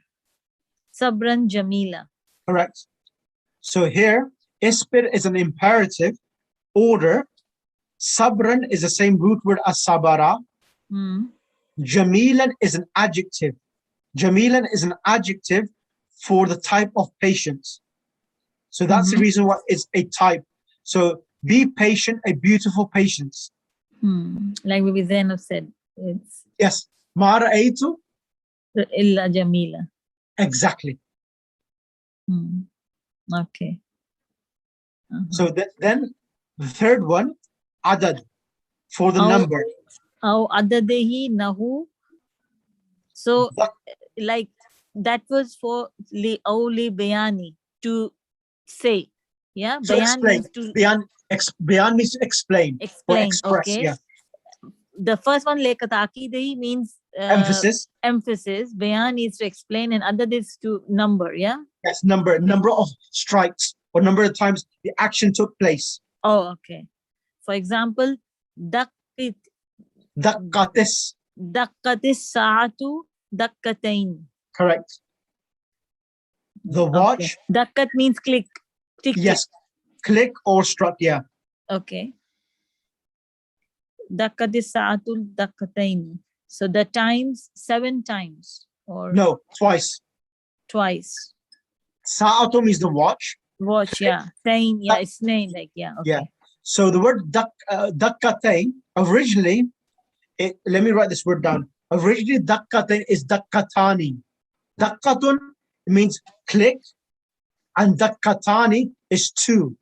Speaker 5: sabran jamila.
Speaker 1: Correct. So here, isbir is an imperative order. Sabran is the same root word as sabara. Jamilan is an adjective. Jamilan is an adjective for the type of patience. So that's the reason why it's a type. So be patient, a beautiful patience.
Speaker 5: Like Bibi Zainab said. It's
Speaker 1: yes. Ma ra'aytu
Speaker 5: illa jamila.
Speaker 1: Exactly.
Speaker 5: Okay.
Speaker 1: So then the third one, adad, for the number.
Speaker 5: Aw adadehi nahu So like that was for li bayani, to say. Yeah,
Speaker 1: So
Speaker 5: bayan
Speaker 1: explain.
Speaker 5: means to
Speaker 1: Bayan means to explain or
Speaker 5: explain.
Speaker 1: express.
Speaker 5: Okay.
Speaker 1: Yeah.
Speaker 5: The first one, le kataki means
Speaker 1: Emphasis.
Speaker 5: Emphasis. Bayan is to explain, and other is to number. Yeah.
Speaker 1: That's number of strikes or number of times the action took place.
Speaker 5: Oh, okay. For example, daqqatis saatu daqqatain.
Speaker 1: Correct. The watch.
Speaker 5: Okay. Daqqat means click. Tick,
Speaker 1: yes. Click or struck. Yeah.
Speaker 5: Okay. Daqqatis saatu daqqatain. So the times 7 times or
Speaker 1: no, twice.
Speaker 5: Twice.
Speaker 1: Sa'atu means the watch.
Speaker 5: Watch, yeah. Tain, yeah, it's name, like, yeah. Okay.
Speaker 1: Yeah. So the word dakkatain, originally, let me write this word down. Originally, dakkatain is dakkatani. Dakkatun means click, and dakkatani is 2.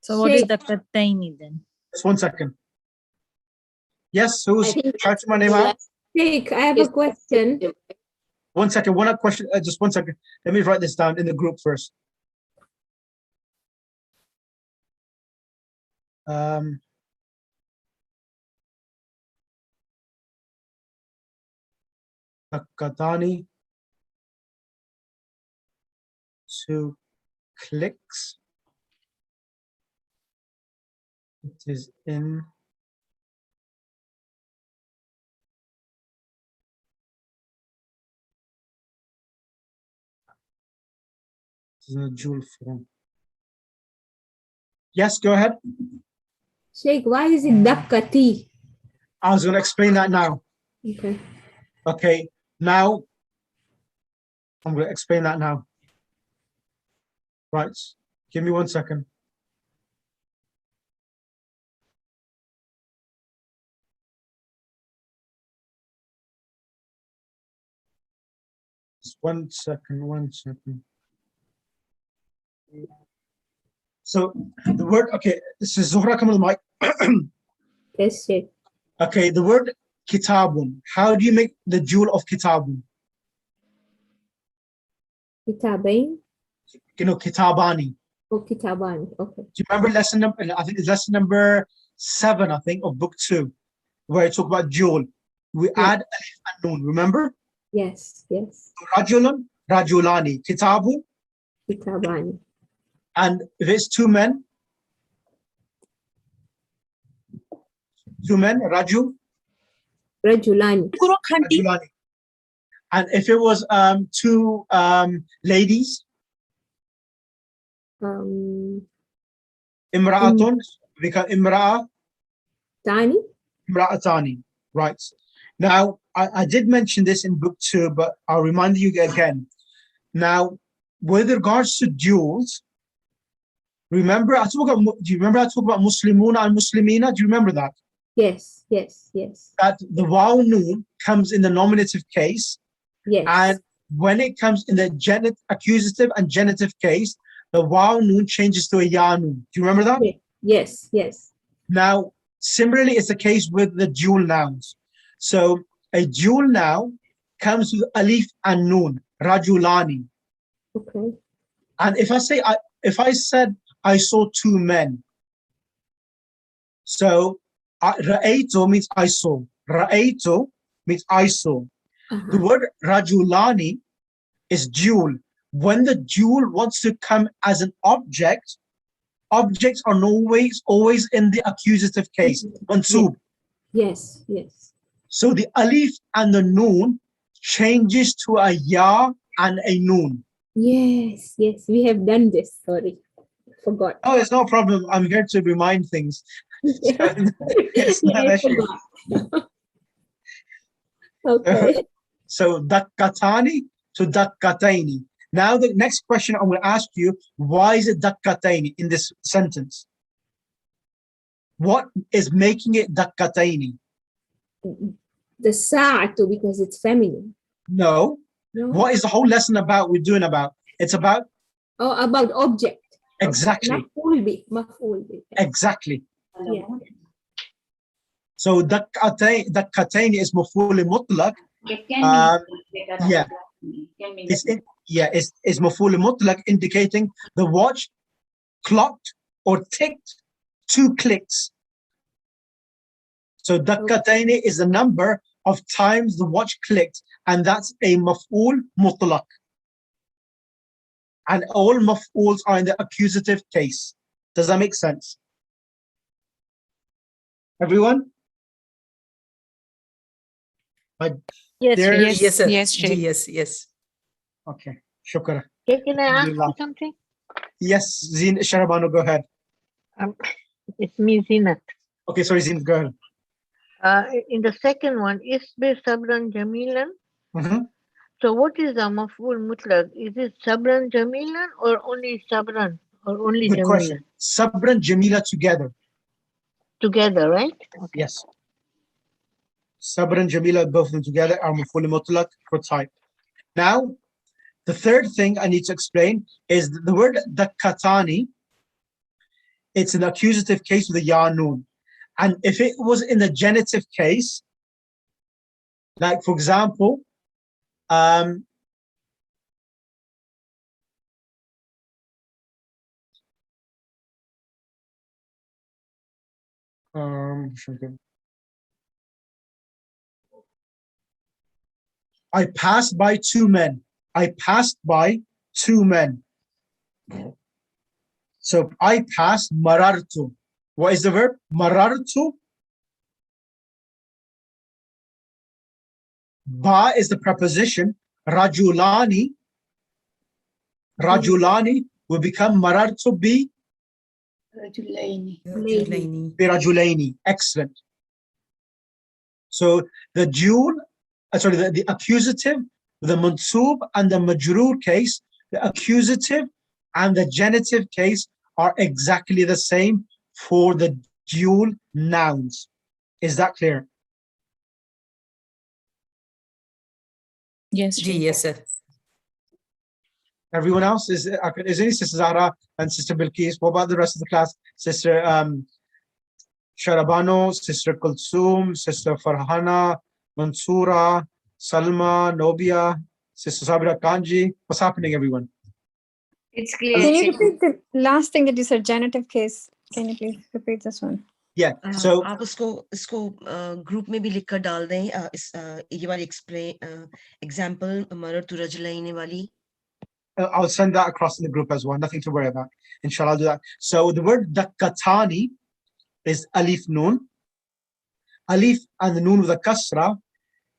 Speaker 5: So what is dakkataini then?
Speaker 1: Just 1 second. Yes, who's shouting my name out?
Speaker 13: Sheikh, I have a question.
Speaker 1: 1 second, one question, just 1 second. Let me write this down in the group first. Dakkatani, 2 clicks. It is in the Joule form. Yes, go ahead.
Speaker 13: Sheikh, why is it dakkati?
Speaker 1: I was going to explain that now.
Speaker 13: Okay.
Speaker 1: Okay, now I'm going to explain that now. Right, give me 1 second. Just 1 second, 1 second. So the word, okay, this is Zuhra, come on the mic.
Speaker 13: Yes, Sheikh.
Speaker 1: Okay, the word kitabun. How do you make the jewel of kitabun?
Speaker 13: Kitabain?
Speaker 1: You know, kitabani.
Speaker 13: Oh, kitabani. Okay.
Speaker 1: Do you remember lesson number, I think it's lesson number 7, I think, of book 2, where it talk about jewel. We add alif and noon, remember?
Speaker 13: Yes, yes.
Speaker 1: Rajulun, rajulani, kitabu.
Speaker 13: Kitabani.
Speaker 1: And if it's 2 men, 2 men, raju.
Speaker 13: Rajulani.
Speaker 1: Rajulani. And if it was 2 ladies, imra'atun, because imra'a.
Speaker 13: Tani.
Speaker 1: Imra'atani. Right. Now, I did mention this in book 2, but I'll remind you again. Now, with regards to jewels, remember, do you remember I talked about Muslimuna and Muslimina? Do you remember that?
Speaker 13: Yes, yes, yes.
Speaker 1: That the waw noon comes in the nominative case.
Speaker 13: Yes.
Speaker 1: And when it comes in the accusative and genitive case, the waw noon changes to a ya noon. Do you remember that?
Speaker 13: Yes, yes.
Speaker 1: Now, similarly, it's the case with the dual nouns. So a dual noun comes with alif and noon, rajulani.
Speaker 13: Okay.
Speaker 1: And if I said I saw 2 men, so ra'aytu means I saw. Ra'aytu means I saw. The word rajulani is dual. When the dual wants to come as an object, objects are always in the accusative case. Mansub.
Speaker 13: Yes, yes.
Speaker 1: So the alif and the noon changes to a ya and a noon.
Speaker 13: Yes, yes. We have done this. Sorry. Forgot.
Speaker 1: Oh, it's no problem. I'm here to remind things. It's not an issue.
Speaker 13: Okay.
Speaker 1: So dakkatani to dakkataini. Now the next question I'm going to ask you, why is it dakkataini in this sentence? What is making it dakkataini?
Speaker 13: The sa'atu, because it's feminine.
Speaker 1: No.
Speaker 13: No.
Speaker 1: What is the whole lesson about? We're doing about? It's about?
Speaker 13: Oh, about object.
Speaker 1: Exactly.
Speaker 13: Maf'ul bi. Maf'ul bi.
Speaker 1: Exactly.
Speaker 13: Yeah.
Speaker 1: So dakkatayn is maf'ul mutlaq.
Speaker 7: It can
Speaker 1: Yeah. It's maf'ul mutlaq, indicating the watch clocked or ticked 2 clicks. So dakkatayn is the number of times the watch clicked, and that's a maf'ul mutlaq. And all maf'uls are in the accusative case. Does that make sense? Everyone?
Speaker 5: Yes,
Speaker 11: yes.
Speaker 1: Okay. Shukra.
Speaker 6: Can I ask you something?
Speaker 1: Yes, Zeen Sharabano, go ahead.
Speaker 6: It's me, Zinat.
Speaker 1: Okay, sorry, Zeen, go ahead.
Speaker 6: In the second one, Isbir Sabran Jamilan. So what is the maf'ul mutlaq? Is it Sabran Jamilan or only Sabran or only
Speaker 1: Good
Speaker 6: Jamilan?
Speaker 1: question. Sabran Jamila together.
Speaker 6: Together, right? Okay.
Speaker 1: Yes. Sabran Jamila, both of them together are maf'ul mutlaq for type. Now, the third thing I need to explain is the word dakkatani. It's an accusative case with a ya noon. And if it was in the genitive case, like for example, I passed by 2 men. I passed by 2 men. So I passed marartu. What is the verb? Marartu. Ba is the preposition. Rajulani. Rajulani will become marartu bi Rajulaini. Excellent. So the the accusative, the mansub and the majroor case, the accusative and the genitive case are exactly the same for the dual nouns. Is that clear?
Speaker 5: Yes,
Speaker 11: sir.
Speaker 1: Everyone else is any Sister Zahra and Sister Bilqis? What about the rest of the class? Sister Sharabano, Sister Kulsum, Sister Farhana, Mansoura, Salma, Nobia, Sister Sabira Kanji. What's happening, everyone?
Speaker 7: It's clear.
Speaker 14: Can you repeat the last thing that you said, genitive case? Can you please repeat this one?
Speaker 1: Yeah. So
Speaker 8: आप इसको group में भी लिखकर डाल दें ये वाली example मरर तू रजलाइने वाली.
Speaker 1: I'll send that across in the group as well. Nothing to worry about. Inshallah, I'll do that. So the word dakkatani is alif noon. Alif and the noon with a kasra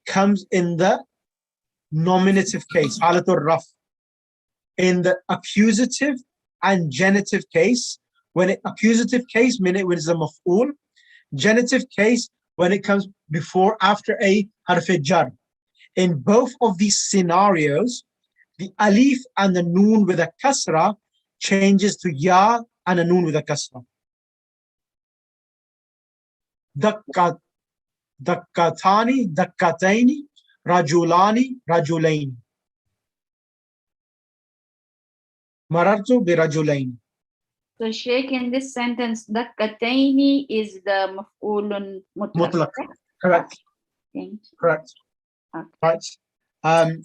Speaker 1: comes in the nominative case, halatul raf. In the accusative and genitive case, accusative case, meaning when it's a maf'ul, genitive case, when it comes before, after a harf jar. In both of these scenarios, the alif and the noon with a kasra changes to ya and a noon with a kasra. Dakkatani, dakkataini, rajulani, rajulaini. Marartu bi rajulaini.
Speaker 7: So Sheikh, in this sentence, dakkataini is the maf'ulun mutlaq.
Speaker 1: Correct. Correct.
Speaker 7: Okay.
Speaker 1: Right.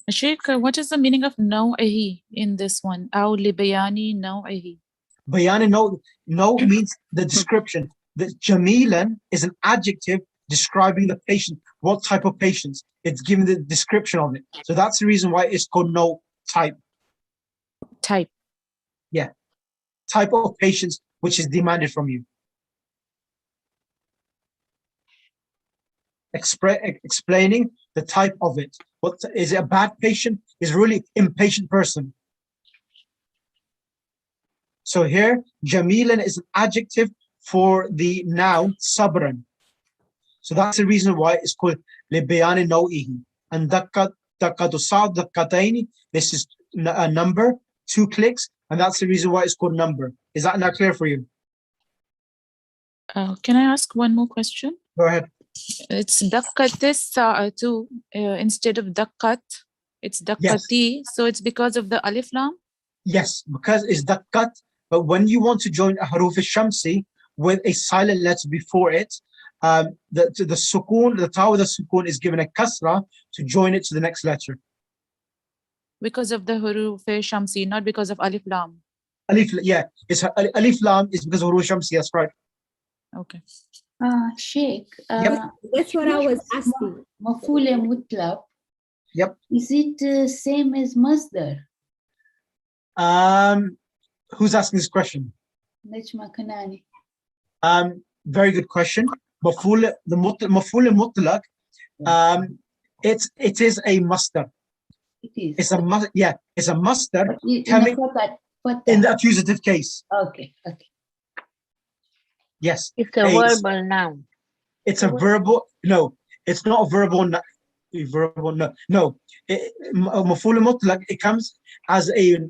Speaker 15: Sheikh, what is the meaning of naw'ihi in this one? Aw li bayani naw'ihi.
Speaker 1: Bayani no means the description. The jamilan is an adjective describing the patient. What type of patients? It's given the description of it. So that's the reason why it's called no type.
Speaker 15: Type.
Speaker 1: Yeah. Type of patients which is demanded from you. Explaining the type of it. What is it? A bad patient? Is really impatient person. So here, jamilan is an adjective for the noun sabran. So that's the reason why it's called libayani naw'ihi. And dakkatu sa'd dakkataini. This is a number, 2 clicks, and that's the reason why it's called number. Is that not clear for you?
Speaker 15: Can I ask one more question?
Speaker 1: Go ahead.
Speaker 15: It's dakkatis sa'atu instead of dakkat. It's dakkati. So it's because of the alif lam?
Speaker 1: Yes, because it's dakkat. But when you want to join a haruf al-shamsi with a silent letter before it, the sukoon, the ta with the sukoon is given a kasra to join it to the next letter.
Speaker 15: Because of the huruf shamsi, not because of alif lam.
Speaker 1: Alif, yeah, it's alif lam is because of huruf shamsi. That's right.
Speaker 15: Okay.
Speaker 10: Sheikh,
Speaker 13: That's what I was asking.
Speaker 10: Maf'ul mutlaq.
Speaker 1: Yep.
Speaker 10: Is it same as masdar?
Speaker 1: Who's asking this question?
Speaker 10: Najma Kanani.
Speaker 1: Very good question. Maf'ul mutlaq, it is a masdar.
Speaker 10: It is.
Speaker 1: It's a yeah, it's a masdar
Speaker 10: Coming
Speaker 1: in the accusative case.
Speaker 10: Okay, okay.
Speaker 1: Yes.
Speaker 6: It's a verbal noun.
Speaker 1: It's a verbal, no, it's not a verbal, no. Maf'ul mutlaq, it comes as it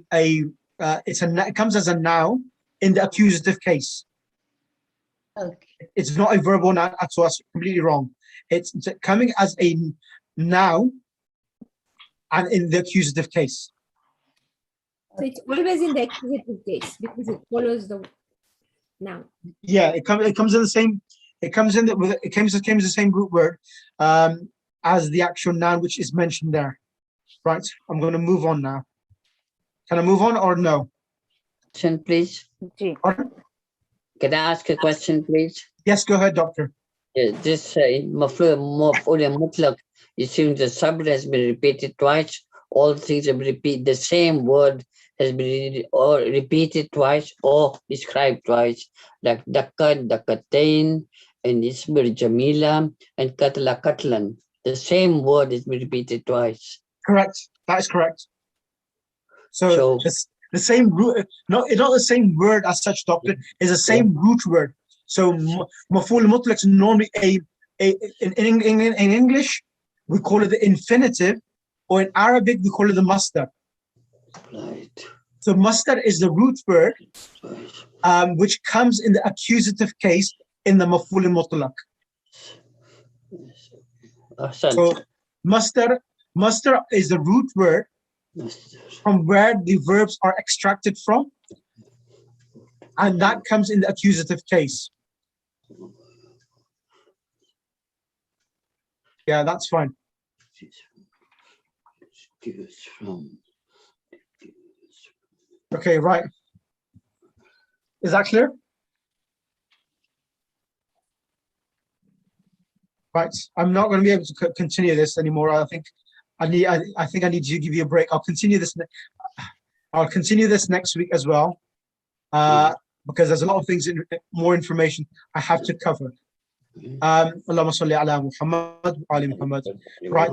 Speaker 1: comes as a noun in the accusative case.
Speaker 10: Okay.
Speaker 1: It's not a verbal noun at all. That's completely wrong. It's coming as a noun and in the accusative case.
Speaker 13: So it's always in the accusative case because it follows the noun.
Speaker 1: Yeah, it comes in the same. It comes in the same root word as the actual noun which is mentioned there. Right. I'm going to move on now. Can I move on or no?
Speaker 4: Question, please.
Speaker 1: Pardon?
Speaker 4: Can I ask a question, please?
Speaker 1: Yes, go ahead, doctor.
Speaker 4: This maf'ul mutlaq, it seems the subject has been repeated twice. All things have been repeated. The same word has been repeated twice or described twice, like dakkat, dakkatain, and ismir jamila, and katla katlan. The same word has been repeated twice.
Speaker 1: Correct. That is correct. So the same root, not the same word as such, doctor, is the same root word. So maf'ul mutlaq is normally in English we call it the infinitive, or in Arabic we call it the masdar.
Speaker 4: Right.
Speaker 1: So masdar is the root word, which comes in the accusative case in the maf'ul mutlaq. So masdar is the root word from where the verbs are extracted from, and that comes in the accusative case. Yeah, that's fine. Okay, right. Is that clear? Right. I'm not going to be able to continue this anymore. I think I need to give you a break. I'll continue this next week as well, because there's a lot of things, more information I have to cover. Allahumma salli ala Muhammad wa ali Muhammad. Right.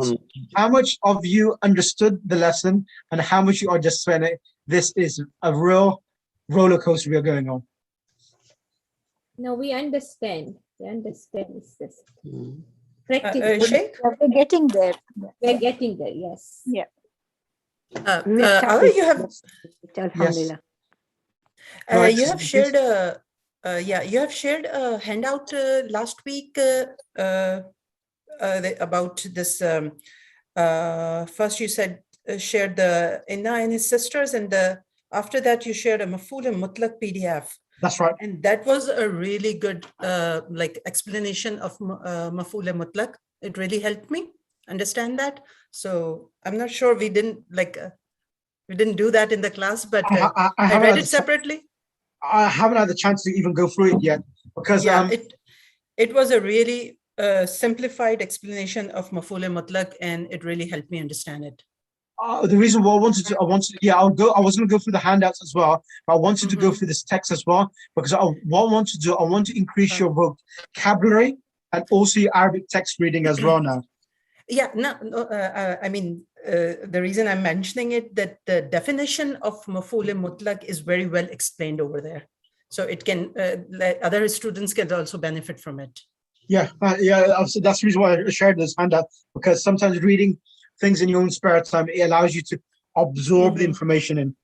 Speaker 1: How much of you understood the lesson and how much you are just spending? This is a real roller coaster we are going on.
Speaker 13: No, we understand. We understand. It's just practice.
Speaker 9: We're getting there.
Speaker 13: We're getting there, yes.
Speaker 9: Yeah.
Speaker 11: You have
Speaker 6: Alhamdulillah.
Speaker 11: you have shared you have shared a handout last week about this. First, you said shared the Inna and his sisters, and after that you shared a maf'ul mutlaq PDF.
Speaker 1: That's right.
Speaker 11: And that was a really good explanation of maf'ul mutlaq. It really helped me understand that. So I'm not sure we didn't do that in the class, but I read it separately.
Speaker 1: I haven't had the chance to even go through it yet because
Speaker 11: it was a really simplified explanation of maf'ul mutlaq, and it really helped me understand it.
Speaker 1: The reason why I was going to go through the handouts as well, but I wanted to go through this text as well, because I want to increase your vocabulary and also your Arabic text reading as well now.
Speaker 11: Yeah, I mean, the reason I'm mentioning it, that the definition of maf'ul mutlaq is very well explained over there. So it can, other students can also benefit from it.
Speaker 1: Yeah, that's the reason why I shared this handout, because sometimes reading things in your own spare time, it allows you to absorb the information in.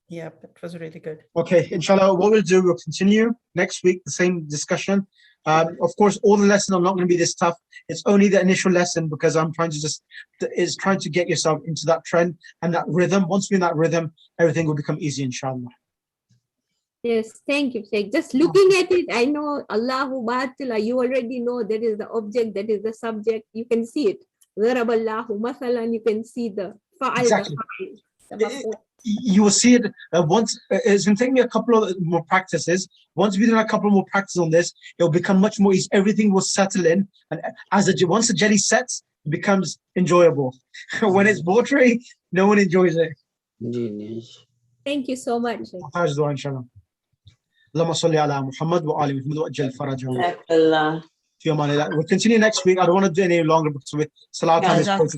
Speaker 11: Yeah, that was really good.
Speaker 1: Okay, inshallah, what we'll do, we'll continue next week, the same discussion. Of course, all the lessons are not going to be this tough. It's only the initial lesson, because I'm trying to get yourself into that trend and that rhythm. Once we're in that rhythm, everything will become easy, inshallah.
Speaker 13: Yes, thank you, Sheikh. Just looking at it, I know Allahu Batila, you already know that is the object, that is the subject. You can see it. Zaraballahu Mathalan, you can see the fa'al,
Speaker 1: Exactly.
Speaker 13: the maf'ul.
Speaker 1: You will see it once. It's been taking me a couple of more practices. Once we do a couple more practices on this, it will become much more easy. Everything will settle in, and once the jelly sets, it becomes enjoyable. When it's watery, no one enjoys it.
Speaker 13: Thank you so much.
Speaker 1: Inshallah. اللهم صل على محمد وآل محمد وأجل فرجهم.
Speaker 12: Allah.
Speaker 1: We'll continue next week. I don't want to do any longer because Salah time is